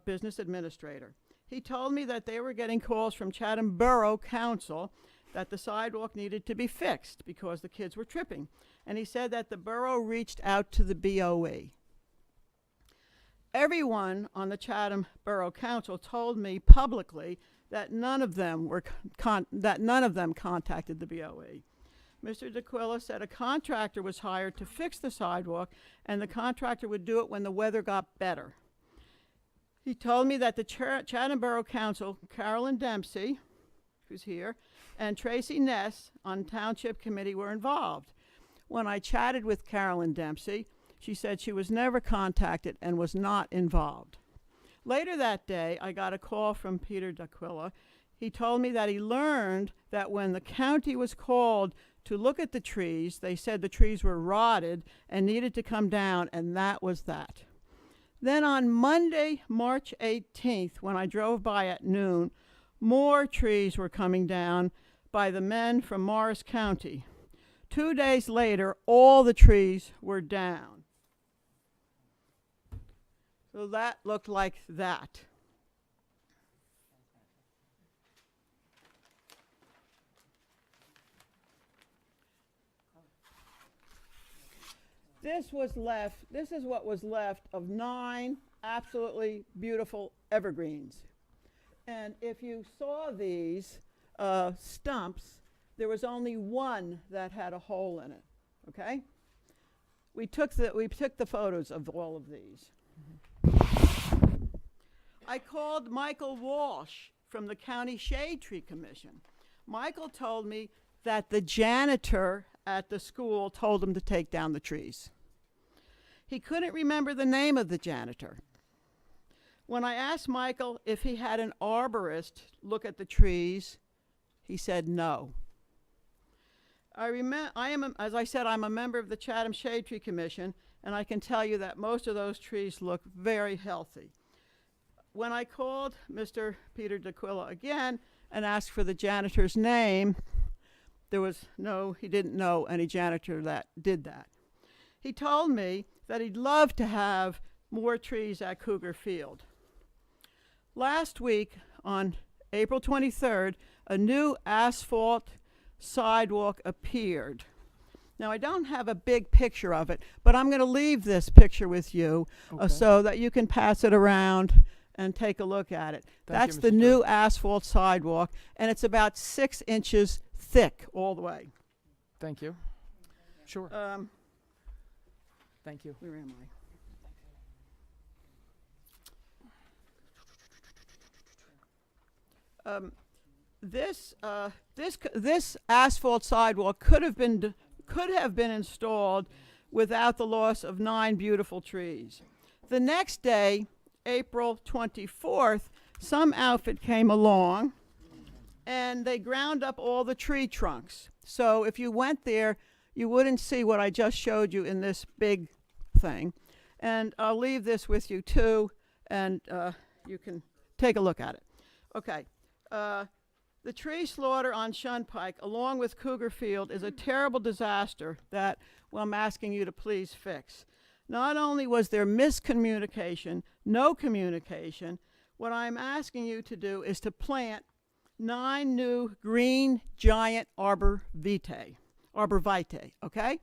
business administrator. He told me that they were getting calls from Chatham Borough Council that the sidewalk needed to be fixed because the kids were tripping. And he said that the borough reached out to the BOE. Everyone on the Chatham Borough Council told me publicly that none of them contacted the BOE. Mr. DeQuilla said a contractor was hired to fix the sidewalk, and the contractor would do it when the weather got better. He told me that the Chatham Borough Council, Carolyn Dempsey, who's here, and Tracy Ness on Township Committee were involved. When I chatted with Carolyn Dempsey, she said she was never contacted and was not involved. Later that day, I got a call from Peter DeQuilla. He told me that he learned that when the county was called to look at the trees, they said the trees were rotted and needed to come down, and that was that. Then on Monday, March 18th, when I drove by at noon, more trees were coming down by the men from Morris County. 2 days later, all the trees were down. So that looked like that. This is what was left of 9 absolutely beautiful evergreens. And if you saw these stumps, there was only one that had a hole in it, okay? We took the photos of all of these. I called Michael Walsh from the County Shade Tree Commission. Michael told me that the janitor at the school told him to take down the trees. He couldn't remember the name of the janitor. When I asked Michael if he had an arborist look at the trees, he said no. As I said, I'm a member of the Chatham Shade Tree Commission, and I can tell you that most of those trees look very healthy. When I called Mr. Peter DeQuilla again and asked for the janitor's name, he didn't know any janitor that did that. he told me that he'd love to have more trees at Cougar Field. Last week, on April 23rd, a new asphalt sidewalk appeared. Now, I don't have a big picture of it, but I'm going to leave this picture with you so that you can pass it around and take a look at it. That's you, the Mrs. new asphalt sidewalk, and it's about 6 inches thick all the way. Thank you. Sure. Thank you. Where am I? This asphalt sidewalk could have been installed without the loss of 9 beautiful trees. The next day, April 24th, some outfit came along and they ground up all the tree trunks. So if you went there, you wouldn't see what I just showed you in this big thing. And I'll leave this with you too, and you can take a look at it. Okay. The tree slaughter on Shunpike, along with Cougar Field, is a terrible disaster that, well, I'm asking you to please fix. Not only was there miscommunication, no communication, what I'm asking you to do is to plant 9 new green giant arborvitae, okay?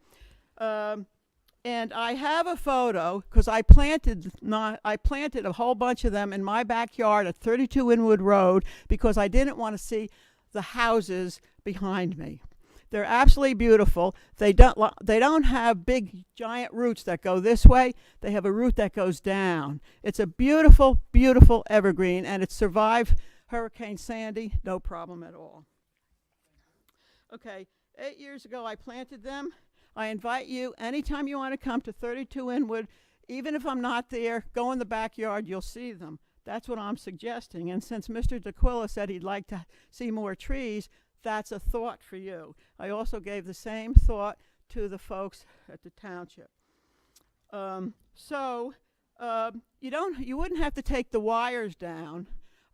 And I have a photo because I planted a whole bunch of them in my backyard at 32 Inwood Road because I didn't want to see the houses behind me. They're absolutely beautiful. They don't have big giant roots that go this way. They have a root that goes down. It's a beautiful, beautiful evergreen, and it survived Hurricane Sandy, no problem at all. Okay, 8 years ago I planted them. I invite you, anytime you want to come to 32 Inwood, even if I'm not there, go in the backyard, you'll see them. That's what I'm suggesting. And since Mr. DeQuilla said he'd like to see more trees, that's a thought for you. I also gave the same thought to the folks at the township. You wouldn't have to take the wires down,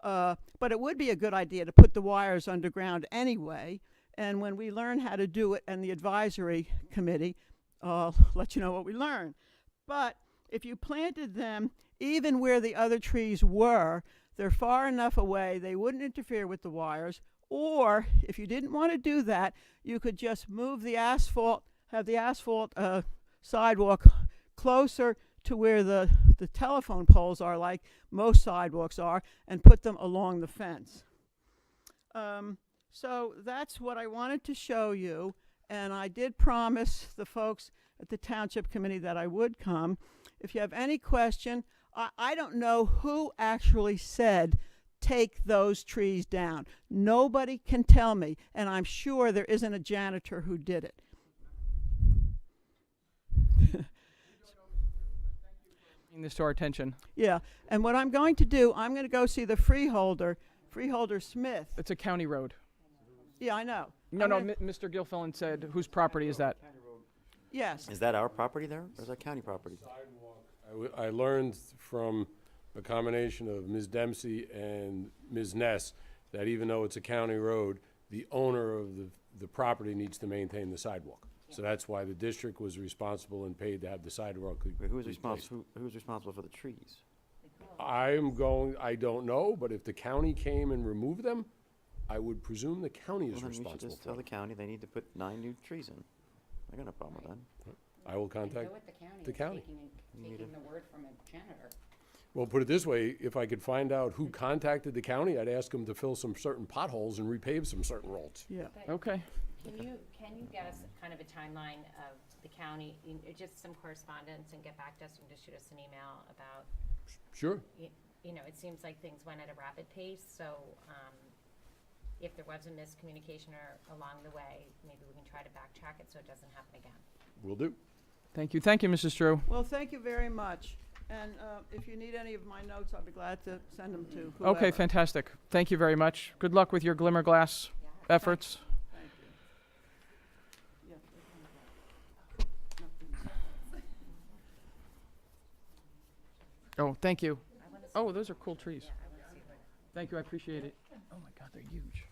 but it would be a good idea to put the wires underground anyway. And when we learn how to do it and the advisory committee, I'll let you know what we learn. But if you planted them even where the other trees were, they're far enough away, they wouldn't interfere with the wires. Or if you didn't want to do that, you could just move the asphalt, have the asphalt sidewalk closer to where the telephone poles are, like most sidewalks are, and put them along the fence. So that's what I wanted to show you, and I did promise the folks at the Township Committee that I would come. If you have any question, I don't know who actually said take those trees down. Nobody can tell me, and I'm sure there isn't a janitor who did it. Bring this to our attention. Yeah, and what I'm going to do, I'm going to go see the freeholder Smith. It's a county road. Yeah, I know. No, Mr. Gilfillan said, whose property is that? Yes. Is that our property there, or is that county property? I learned from a combination of Ms. Dempsey and Ms. Ness that even though it's a county road, the owner of the property needs to maintain the sidewalk. So that's why the district was responsible and paid to have the sidewalk. Who's responsible for the trees? I don't know, but if the county came and removed them, I would presume the county is Well, then we should responsible just for tell the it. county they need to put 9 new trees in. I got no problem with that. I will contact Go with the county. the It's county. taking the word from a janitor. Well, put it this way, if I could find out who contacted the county, I'd ask them to fill some certain potholes and repave some certain roads. Yeah. Okay. Can you get us kind of a timeline of the county, just some correspondence, and get back to us and just shoot us an email about, Sure. you know, it seems like things went at a rapid pace, so if there was a miscommunication or along the way, maybe we can try to backtrack it so it doesn't happen again. Will do. Thank you. Thank you, Mrs. Drew. Well, thank you very much. And if you need any of my notes, I'll be glad to send them to whoever. Okay, fantastic. Thank you very much. Good luck with your glimmer glass efforts. Thank you. Oh, thank you. Oh, those are cool trees. Thank you. I appreciate it. Oh my God, they're huge.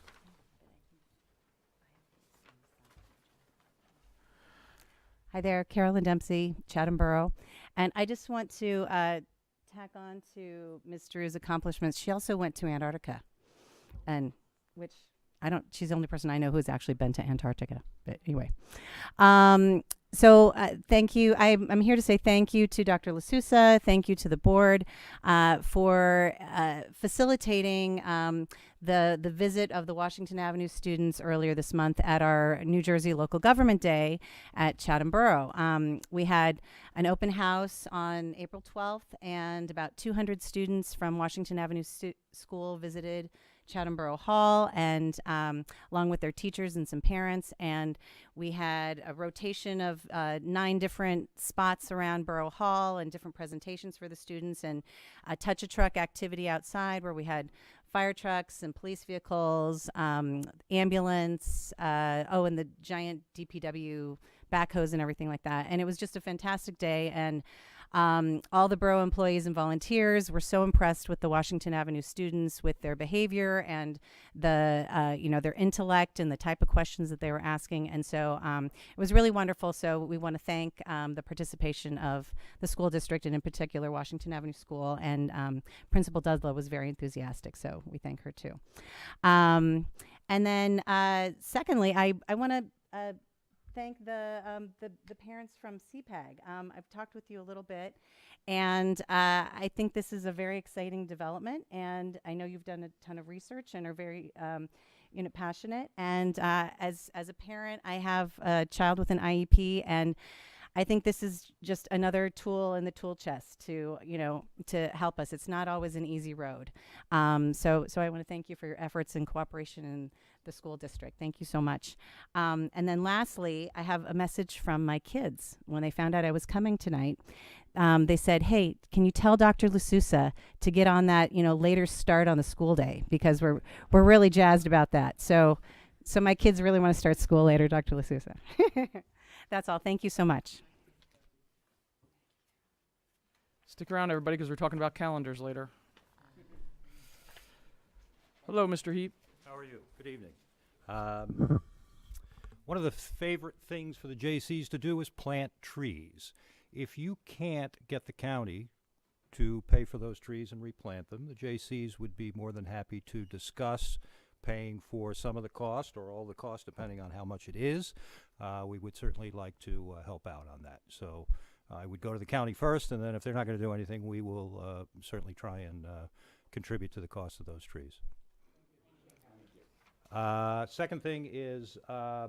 Hi there, Carolyn Dempsey, Chatham Borough. And I just want to tack on to Ms. Drew's accomplishments. She also went to Antarctica, and which she's the only person I know who's actually been to Antarctica. But anyway, so thank you. I'm here to say thank you to Dr. LaSousa. Thank you to the board for facilitating the visit of the Washington Avenue students earlier this month at our New Jersey Local Government Day at Chatham Borough. We had an open house on April 12th, and about 200 students from Washington Avenue School visited Chatham Borough Hall, and along with their teachers and some parents. And we had a rotation of 9 different spots around Borough Hall and different presentations for the students, and a touch-a-truck activity outside where we had fire trucks and police vehicles, ambulance, and the giant DPW backhoes and everything like that. And it was just a fantastic day. And all the borough employees and volunteers were so impressed with the Washington Avenue students, with their behavior and their intellect and the type of questions that they were asking. And so it was really wonderful. So we want to thank the participation of the school district, and in particular Washington Avenue School. And Principal Dudlow was very enthusiastic, so we thank her too. And then secondly, I want to thank the parents from CPAG. I've talked with you a little bit, and I think this is a very exciting development, and I know you've done a ton of research and are very passionate. And as a parent, I have a child with an IEP, and I think this is just another tool in the tool chest to help us. It's not always an easy road. So I want to thank you for your efforts and cooperation in the school district. Thank you so much. And then lastly, I have a message from my kids. When they found out I was coming tonight, they said, "Hey, can you tell Dr. LaSousa to get on that, later start on the school day, because we're really jazzed about that." So my kids really want to start school later, Dr. LaSousa. That's all. Thank you so much. Stick around, everybody, because we're talking about calendars later. Hello, Mr. Heap. How are you? Good evening. One of the favorite things for the JCs to do is plant trees. If you can't get the county to pay for those trees and replant them, the JCs would be more than happy to discuss paying for some of the cost or all the cost, depending on how much it is. We would certainly like to help out on that. So I would go to the county first, and then if they're not going to do anything, we will certainly try and contribute to the cost of those trees. Second thing is, I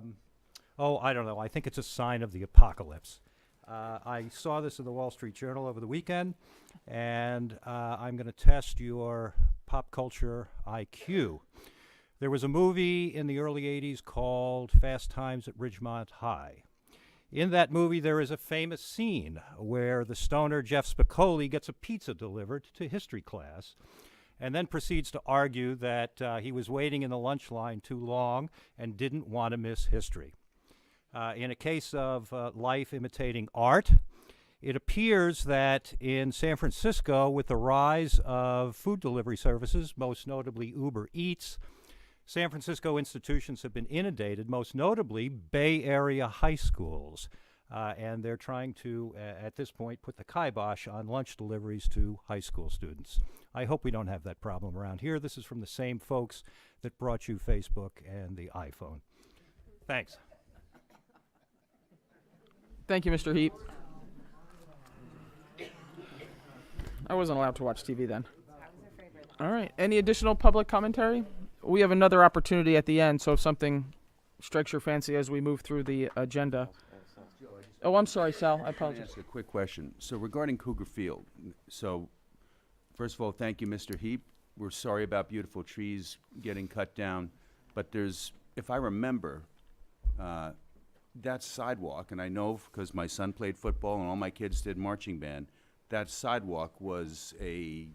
don't know. I think it's a sign of the apocalypse. I saw this in the Wall Street Journal over the weekend, and I'm going to test your pop culture IQ. There was a movie in the early 80s called Fast Times at Ridgemont High. In that movie, there is a famous scene where the stoner Jeff Spicoli gets a pizza delivered to history class, and then proceeds to argue that he was waiting in the lunch line too long and didn't want to miss history. In a case of life imitating art, it appears that in San Francisco, with the rise of food delivery services, most notably Uber Eats, San Francisco institutions have been inundated, most notably Bay Area high schools. And they're trying to, at this point, put the kibosh on lunch deliveries to high school students. I hope we don't have that problem around here. This is from the same folks that brought you Facebook and the iPhone. Thanks. Thank you, Mr. Heap. I wasn't allowed to watch TV then. All right. Any additional public commentary? We have another opportunity at the end, so if something strikes your fancy as we move through the agenda. Oh, I'm sorry, Sal. I apologize. Ask a quick question. So regarding Cougar Field, so first of all, thank you, Mr. Heap. We're sorry about beautiful trees getting cut down, but there's, if I remember, that sidewalk, and I know because my son played football and all my kids did marching band, that sidewalk was a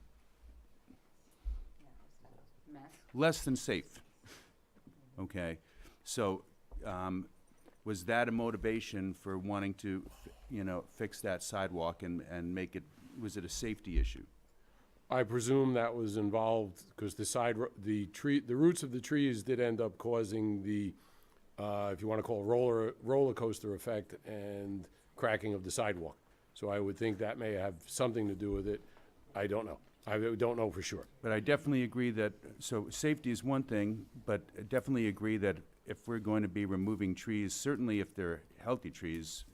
less than safe. Okay, so was that a motivation for wanting to, fix that sidewalk and make it? Was it a safety issue? I presume that was involved because the roots of the trees did end up causing the, if you want to call it roller coaster effect, and cracking of the sidewalk. So I would think that may have something to do with it. I don't know. I don't know for sure. But I definitely agree that, so safety is one thing, but I definitely agree that if we're going to be removing trees, certainly if they're healthy trees,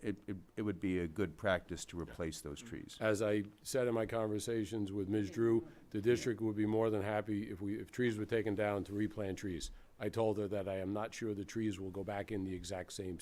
it would be a good practice to replace those trees. As I said in my conversations with Ms. Drew, the district would be more than happy if trees were taken down to replant trees. I told her that I am not sure the trees will go back in the exact same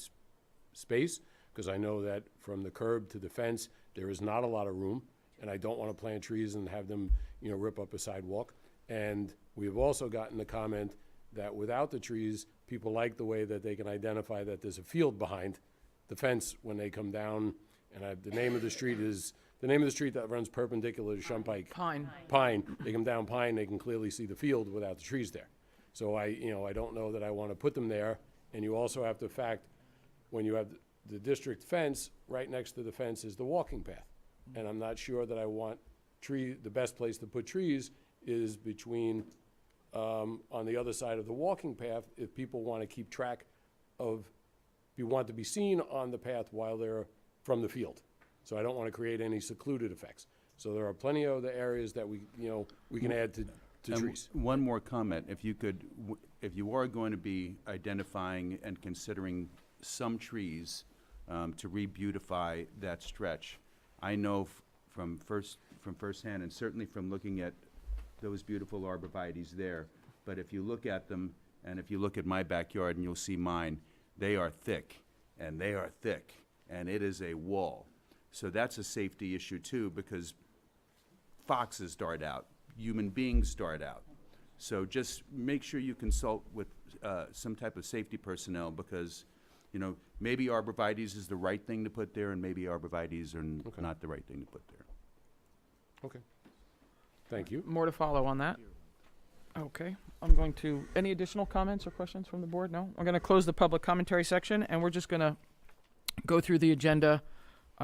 space, because I know that from the curb to the fence, there is not a lot of room, and I don't want to plant trees and have them, rip up a sidewalk. And we've also gotten the comment that without the trees, people like the way that they can identify that there's a field behind the fence when they come down. And the name of the street that runs perpendicular to Shumpike. Pine. They come down Pine, they can clearly see the field without the trees there. So I don't know that I want to put them there. And you also have to fact, when you have the district fence, right next to the fence is the walking path. And I'm not sure that I want the best place to put trees is between, on the other side of the walking path, if people want to keep track of, if you want to be seen on the path while they're from the field. So I don't want to create any secluded effects. So there are plenty of the areas that we can add to trees. One more comment, if you are going to be identifying and considering some trees to re-beautify that stretch, I know from firsthand, and certainly from looking at those beautiful arborvitaes there, but if you look at them, and if you look at my backyard and you'll see mine, they are thick, and they are thick, and it is a wall. So that's a safety issue too, because foxes dart out, human beings dart out. So just make sure you consult with some type of safety personnel, because maybe arborvitaes is the right thing to put there, and maybe arborvitaes are not the right thing to put there. Okay. Thank you. More to follow on that. Okay. Any additional comments or questions from the board? No? I'm going to close the public commentary section, and we're just going to go through the agenda.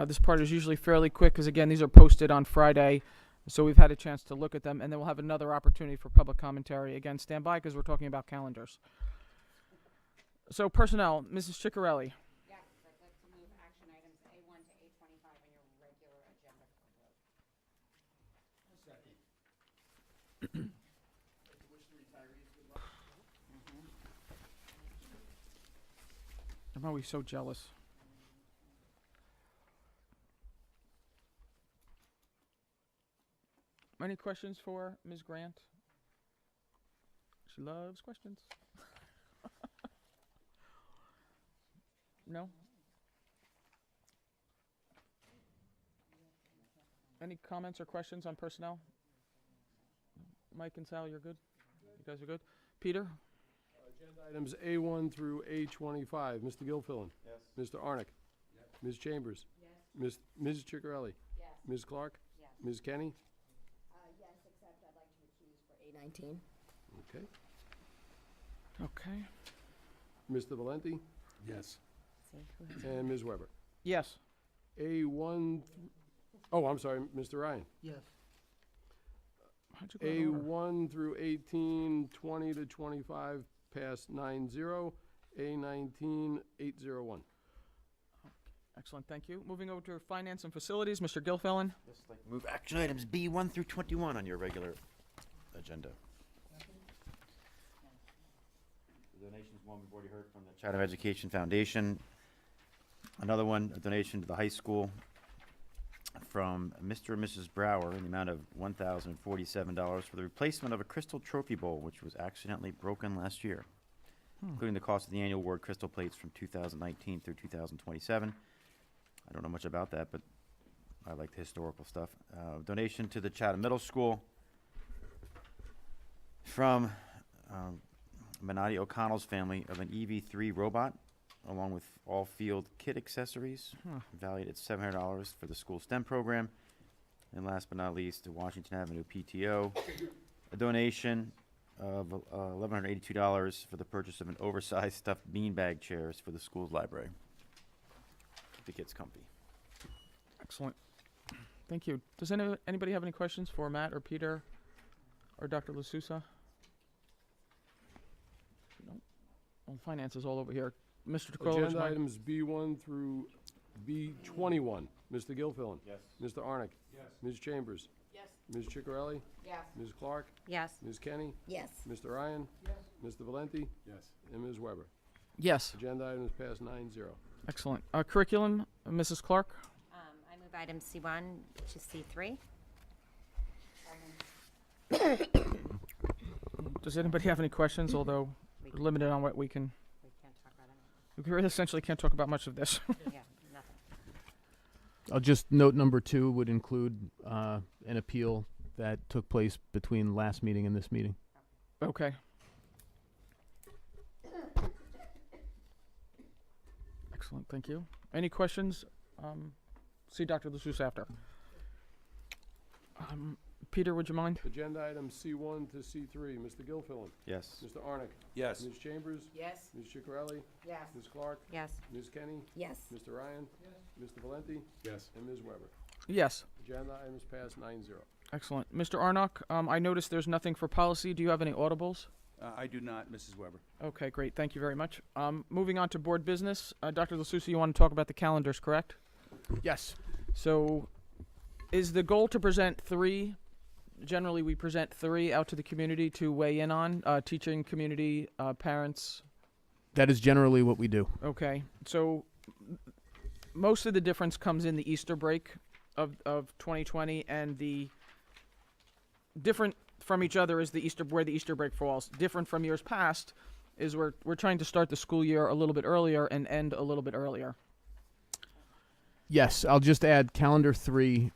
This part is usually fairly quick, because again, these are posted on Friday, so we've had a chance to look at them, and then we'll have another opportunity for public commentary. Again, stand by, because we're talking about calendars. So personnel, Mrs. Ciccarelli. Yes, I'd like to move action items A1 to A25 on your regular agenda for vote. I'm always so jealous. Any questions for Ms. Grant? She loves questions. No? Any comments or questions on personnel? Mike and Sal, you're good? You guys are good? Peter? Agenda items A1 through A25. Mr. Gilfillan? Yes. Mr. Arnick? Yes. Ms. Chambers? Yes. Ms. Ciccarelli? Yes. Ms. Clark? Yes. Ms. Kenny? Yes, except I'd like to recuse for A19. Okay. Okay. Mr. Valenti? Yes. And Ms. Weber? Yes. A1, oh, I'm sorry, Mr. Ryan. Yes. How'd you go out of order? A1 through 18, 20 to 25, pass 9-0. A19, 801. Excellent, thank you. Moving over to finance and facilities, Mr. Gilfillan. Just like to move action items B1 through 21 on your regular agenda. The donations, one we've already heard from the Chatham Education Foundation. Another one, a donation to the high school from Mr. and Mrs. Brower in the amount of $1,047 for the replacement of a crystal trophy bowl, which was accidentally broken last year, including the cost of the annual award crystal plates from 2019 through 2027. I don't know much about that, but I like the historical stuff. Donation to the Chatham Middle School from Menotti O'Connell's family of an EV3 robot, along with all field kit accessories, valued at $700 for the school STEM program. And last but not least, to Washington Avenue PTO, a donation of $1,182 for the purchase of an oversized stuffed beanbag chairs for the school's library. Keep the kids comfy. Excellent. Thank you. Does anybody have any questions for Matt or Peter or Dr. LaSousa? No. Well, finance is all over here. Mr. DeCarlo, would you Agenda mind? items B1 through B21. Mr. Gilfillan? Yes. Mr. Arnick? Yes. Ms. Chambers? Yes. Ms. Chicarelli? Yes. Ms. Clark? Yes. Ms. Kenny? Yes. Mr. Ryan? Yes. Mr. Valenti? Yes. And Ms. Weber. Yes. Agenda items passed 9-0. Excellent. Curriculum, Mrs. Clark? I move item C1 to C3. Does anybody have any questions, although we're limited on what we can, We can't talk about we really essentially can't talk about much of this. it. Yeah, nothing. I'll just note number 2 would include an appeal that took place between last meeting and this meeting. Okay. Excellent, thank you. Any questions? See Dr. LaSusse after. Peter, would you mind? Agenda items C1 to C3. Mr. Gilfillan? Yes. Mr. Arnick? Yes. Ms. Chambers? Yes. Ms. Chicarelli? Yes. Ms. Clark? Yes. Ms. Kenny? Yes. Mr. Ryan? Mr. Valenti? Yes. And Ms. Weber. Yes. Agenda items passed 9-0. Excellent. Mr. Arnock, I noticed there's nothing for policy. Do you have any audibles? I do not, Mrs. Weber. Okay, great. Thank you very much. Moving on to board business. Dr. LaSusse, you want to talk about the calendars, correct? Yes. So is the goal to present 3? Generally, we present 3 out to the community to weigh in on, teaching community, parents. That is generally what we do. Okay, so most of the difference comes in the Easter break of 2020, and the different from each other is the Easter, where the Easter break falls. Different from years past is we're trying to start the school year a little bit earlier and end a little bit earlier. Yes, I'll just add calendar 3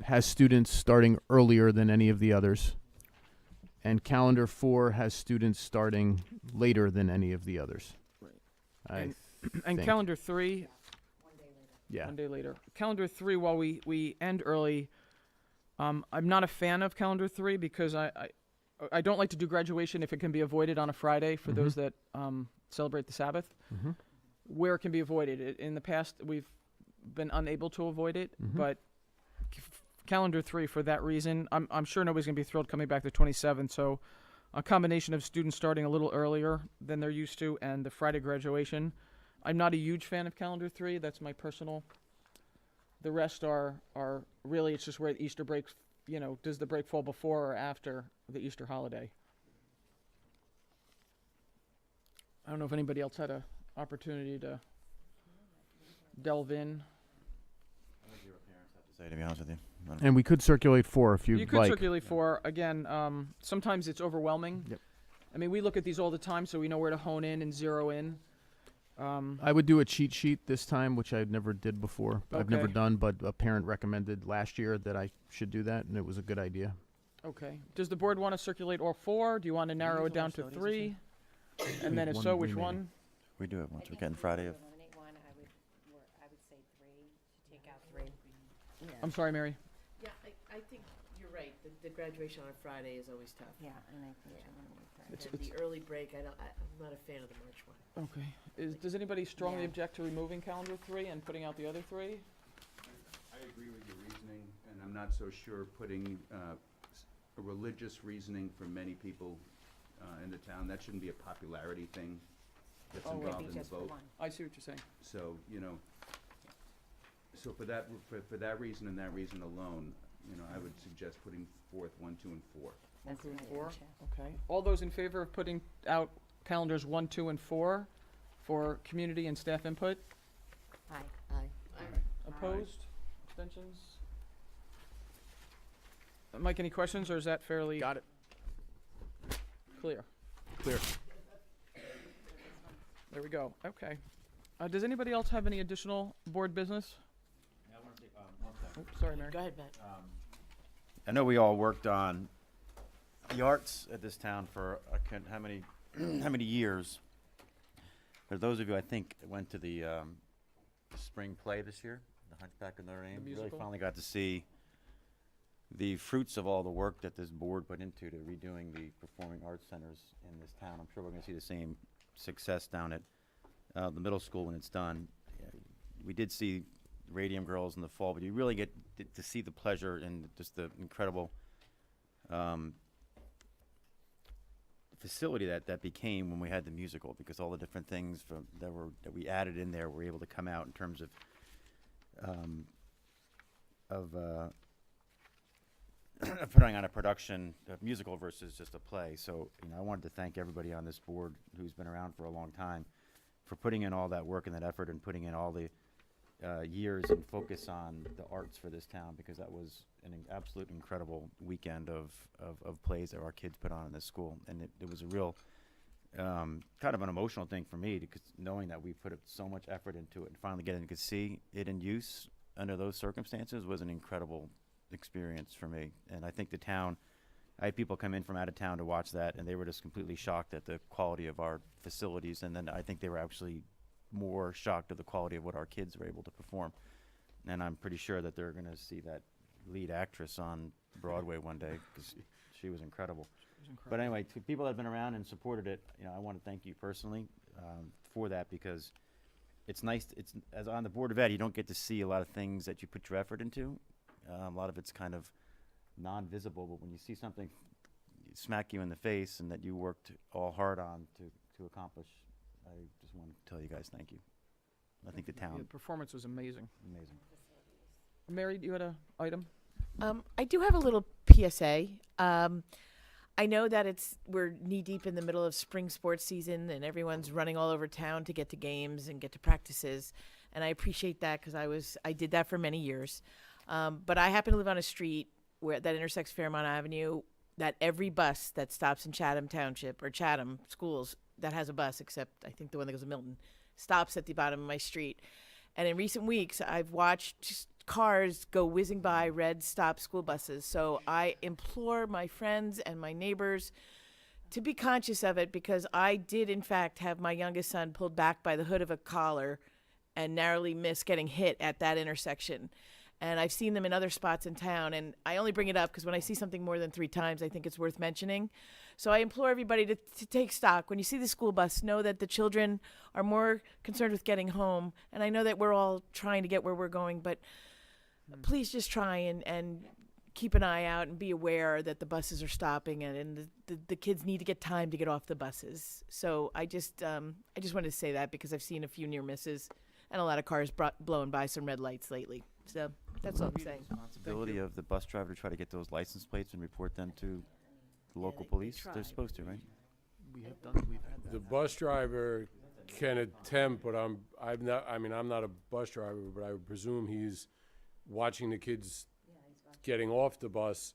has students starting earlier than any of the others. And calendar 4 has students starting later than any of the others. And, I and think. calendar 3, Yeah. one day later. Calendar 3, while we end early, I'm not a fan of calendar 3 because I don't like to do graduation if it can be avoided on a Friday for those that celebrate the Sabbath. Mhm. Where it can be avoided. In the past, we've been unable to avoid it, but calendar 3 for that reason. I'm sure nobody's going to be thrilled coming back the 27th, so a combination of students starting a little earlier than they're used to and the Friday graduation. I'm not a huge fan of calendar 3. That's my personal. The rest are really, it's just where the Easter break, does the break fall before or after the Easter holiday? I don't know if anybody else had a opportunity to delve in. Say, to be honest with you. I don't- And we could circulate 4 if You you'd could like. circulate 4. Again, sometimes it's overwhelming. Yep. I mean, we look at these all the time, so we know where to hone in and zero in. I would do a cheat sheet this time, which I never did before. I've never Okay. done, but a parent recommended last year that I should do that, and it was a good idea. Okay. Does the board want to circulate all 4? Do you want to narrow it down to 3? And then if One so, which remaining. one? We do it once weekend, Friday. Of, Eliminate one, I would say 3, to take out 3. I'm sorry, Mary. Yeah, I think you're right. The graduation on Friday is always tough. Yeah, and I think eliminate 3. It's- And the early break, I'm not a fan of the March one. Okay. Does anybody strongly Yeah. object to removing calendar 3 and putting out the other 3? I agree with your reasoning, and I'm not so sure putting a religious reasoning for many people in the town. That shouldn't be a popularity thing that's Oh, right. involved in the Just for vote. one. I see what you're saying. So, so for that, for that reason and that reason alone, I would suggest putting forth 1, 2, and 4. 1, 2, and That's 4? right, Okay. All those in favor of putting out calendars 1, 2, and 4 for community and staff input? Aye. Aye. Opposed? Abstentions? Mike, any questions, or is that fairly Got it. clear? Clear. There we go. Okay. Does anybody else have any additional board business? Oh, sorry, Mary. Go ahead, Matt. I know we all worked on the arts at this town for how many how many years. For those of you, I think, that went to the spring play this year, the Hunchback of Notre Dame, really musical? finally got to see the fruits of all the work that this board put into to redoing the performing arts centers in this town. I'm sure we're going to see the same success down at the middle school when it's done. We did see Radium Girls in the fall, but you really get to see the pleasure and just the incredible facility that became when we had the musical, because all the different things that we added in there were able to come out in terms of putting on a production, a musical versus just a play. So, I wanted to thank everybody on this board who's been around for a long time for putting in all that work and that effort and putting in all the years and focus on the arts for this town, because that was an absolute incredible weekend of plays that our kids put on in this school. And it was a real kind of an emotional thing for me, because knowing that we put so much effort into it and finally getting to see it in use under those circumstances was an incredible experience for me. And I think the town, I had people come in from out of town to watch that, and they were just completely shocked at the quality of our facilities. And then I think they were actually more shocked at the quality of what our kids were able to perform. And I'm pretty sure that they're going to see that lead actress on Broadway one day, because she was incredible. But anyway, to people that have been around and supported it, I want to thank you personally for that, because it's nice. It's as on the Board of Ed, you don't get to see a lot of things that you put your effort into. A lot of it's kind of non-visible, but when you see something smack you in the face and that you worked all hard on to accomplish, I just want to tell you guys thank you. I think the town. The performance was amazing. Amazing. Mary, you had an item? I do have a little PSA. I know that we're knee deep in the middle of spring sports season and everyone's running all over town to get to games and get to practices. And I appreciate that, because I did that for many years. But I happen to live on a street that intersects Fairmont Avenue, that every bus that stops in Chatham Township or Chatham schools that has a bus, except I think the one that goes to Milton, stops at the bottom of my street. And in recent weeks, I've watched just cars go whizzing by, red stop school buses. So I implore my friends and my neighbors to be conscious of it, because I did, in fact, have my youngest son pulled back by the hood of a collar and narrowly miss getting hit at that intersection. And I've seen them in other spots in town. And I only bring it up because when I see something more than 3 times, I think it's worth mentioning. So I implore everybody to take stock. When you see the school bus, know that the children are more concerned with getting home. And I know that we're all trying to get where we're going, but please just try and keep an eye out and be aware that the buses are stopping, and the kids need to get time to get off the buses. So I just wanted to say that, because I've seen a few near misses and a lot of cars blowing by some red lights lately. So that's all I'm saying. Responsibility of the bus driver to try to get those license plates and report them to the local police. They're supposed to, right? We've had that. The bus driver can attempt, but I'm not a bus driver, but I would presume he's watching the kids getting off the bus,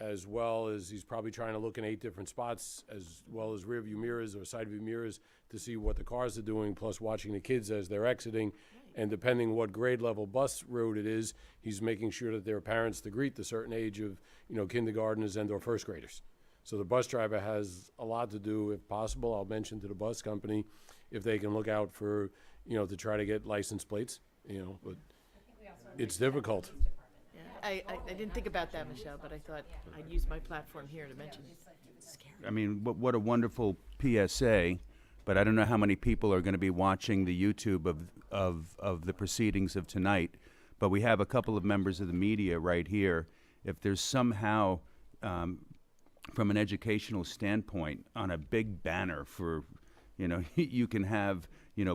as well as he's probably trying to look in 8 different spots, as well as rear view mirrors or side view mirrors, to see what the cars are doing, plus watching the kids as they're exiting. And depending what grade level bus route it is, he's making sure that there are parents to greet the certain age of, kindergartners and or first graders. So the bus driver has a lot to do. If possible, I'll mention to the bus company if they can look out for, to try to get license plates, but it's difficult. Yeah, I didn't think about that, Michelle, but I thought I'd use my platform here to mention it. It's scary. I mean, what a wonderful PSA, but I don't know how many people are going to be watching the YouTube of the proceedings of tonight. But we have a couple of members of the media right here. If there's somehow, from an educational standpoint, on a big banner for, you can have,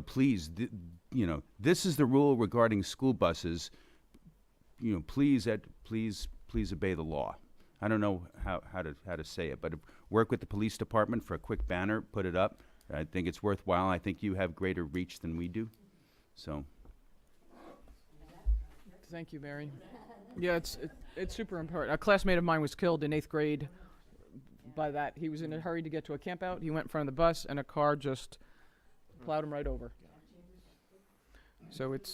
please, this is the rule regarding school buses. Please obey the law. I don't know how to say it, but work with the police department for a quick banner, put it up. I think it's worthwhile. I think you have greater reach than we do. So. Thank you, Mary. Yeah, it's super important. A classmate of mine was killed in 8th grade by that. He was in a hurry to get to a camp out. He went in front of the bus, and a car just plowed him right over. So it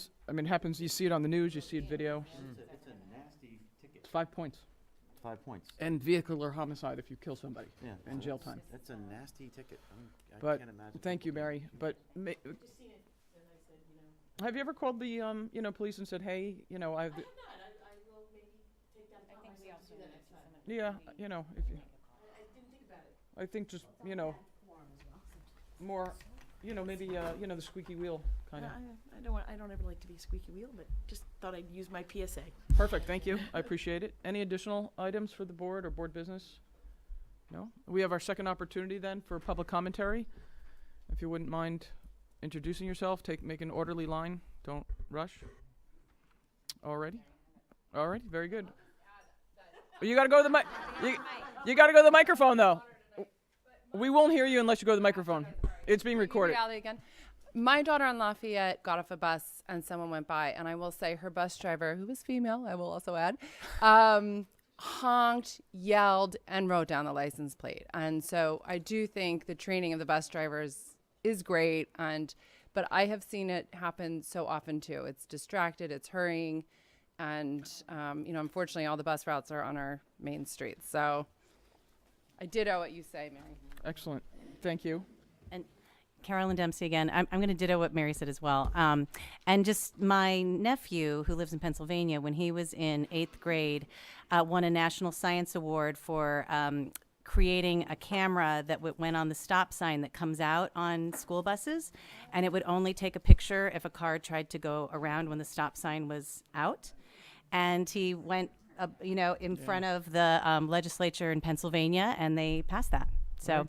happens. You see it on the news. You see it video. It's a nasty ticket. It's 5 points. 5 points. And vehicular homicide if you kill somebody. Yeah. And jail time. That's a nasty ticket. I But can't imagine. thank you, Mary. But have you ever called the police and said, hey, I've. I will maybe take that upon myself to do that next time. Yeah, if you. I didn't think about it. I think just more, maybe the squeaky wheel kind of. I don't ever like to be a squeaky wheel, but just thought I'd use my PSA. Perfect, thank you. I appreciate it. Any additional items for the board or board business? No? We have our second opportunity then for public commentary. If you wouldn't mind introducing yourself, make an orderly line. Don't rush. Alrighty. Alright, very good. You gotta go to the mic. You gotta go to the microphone though. We won't hear you unless you go to the microphone. It's being recorded. Reality again. My daughter on Lafayette got off a bus and someone went by, and I will say her bus driver, who was female, I will also add, honked, yelled, and wrote down the license plate. And so I do think the training of the bus drivers is great, but I have seen it happen so often too. It's distracted, it's hurrying, and unfortunately all the bus routes are on our main streets. So I ditto what you say, Mary. Excellent. Thank you. And Carolyn Dempsey again. I'm going to ditto what Mary said as well. And just my nephew, who lives in Pennsylvania, when he was in 8th grade, won a National Science Award for creating a camera that went on the stop sign that comes out on school buses, and it would only take a picture if a car tried to go around when the stop sign was out. And he went, in front of the legislature in Pennsylvania, and they passed that. So.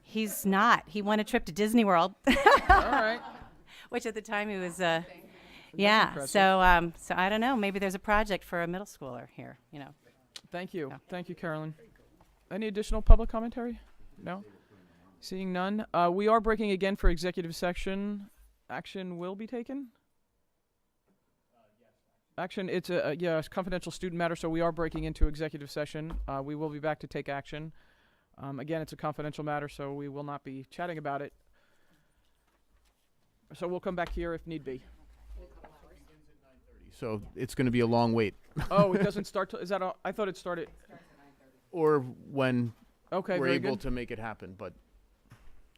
He's not. He won a trip to Disney World. All right. Which at the time he was, yeah. Impressive. So I don't know. Maybe there's a project for a middle schooler here. Thank you. No. Thank you, Carolyn. Any additional public commentary? No? Seeing none. We are breaking again for executive session. Action will be taken? Action, it's a confidential student matter, so we are breaking into executive session. We will be back to take action. Again, it's a confidential matter, so we will not be chatting about it. So we'll come back here if need be. So it's going to be a long wait. Oh, it doesn't start till, I thought it started. Or when we're very able good. to make it happen, but.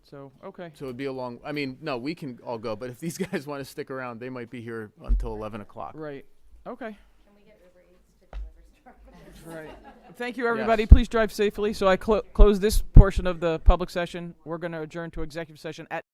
So, okay. So it'd be a long, no, we can all go, but if these guys want to stick around, they might be here until 11 o'clock. Right. Okay. Can we get Uber Eats to deliver stuff? Right. Thank you, everybody. Yes. Please drive safely. So I close this portion of the public session. We're going to adjourn to executive session at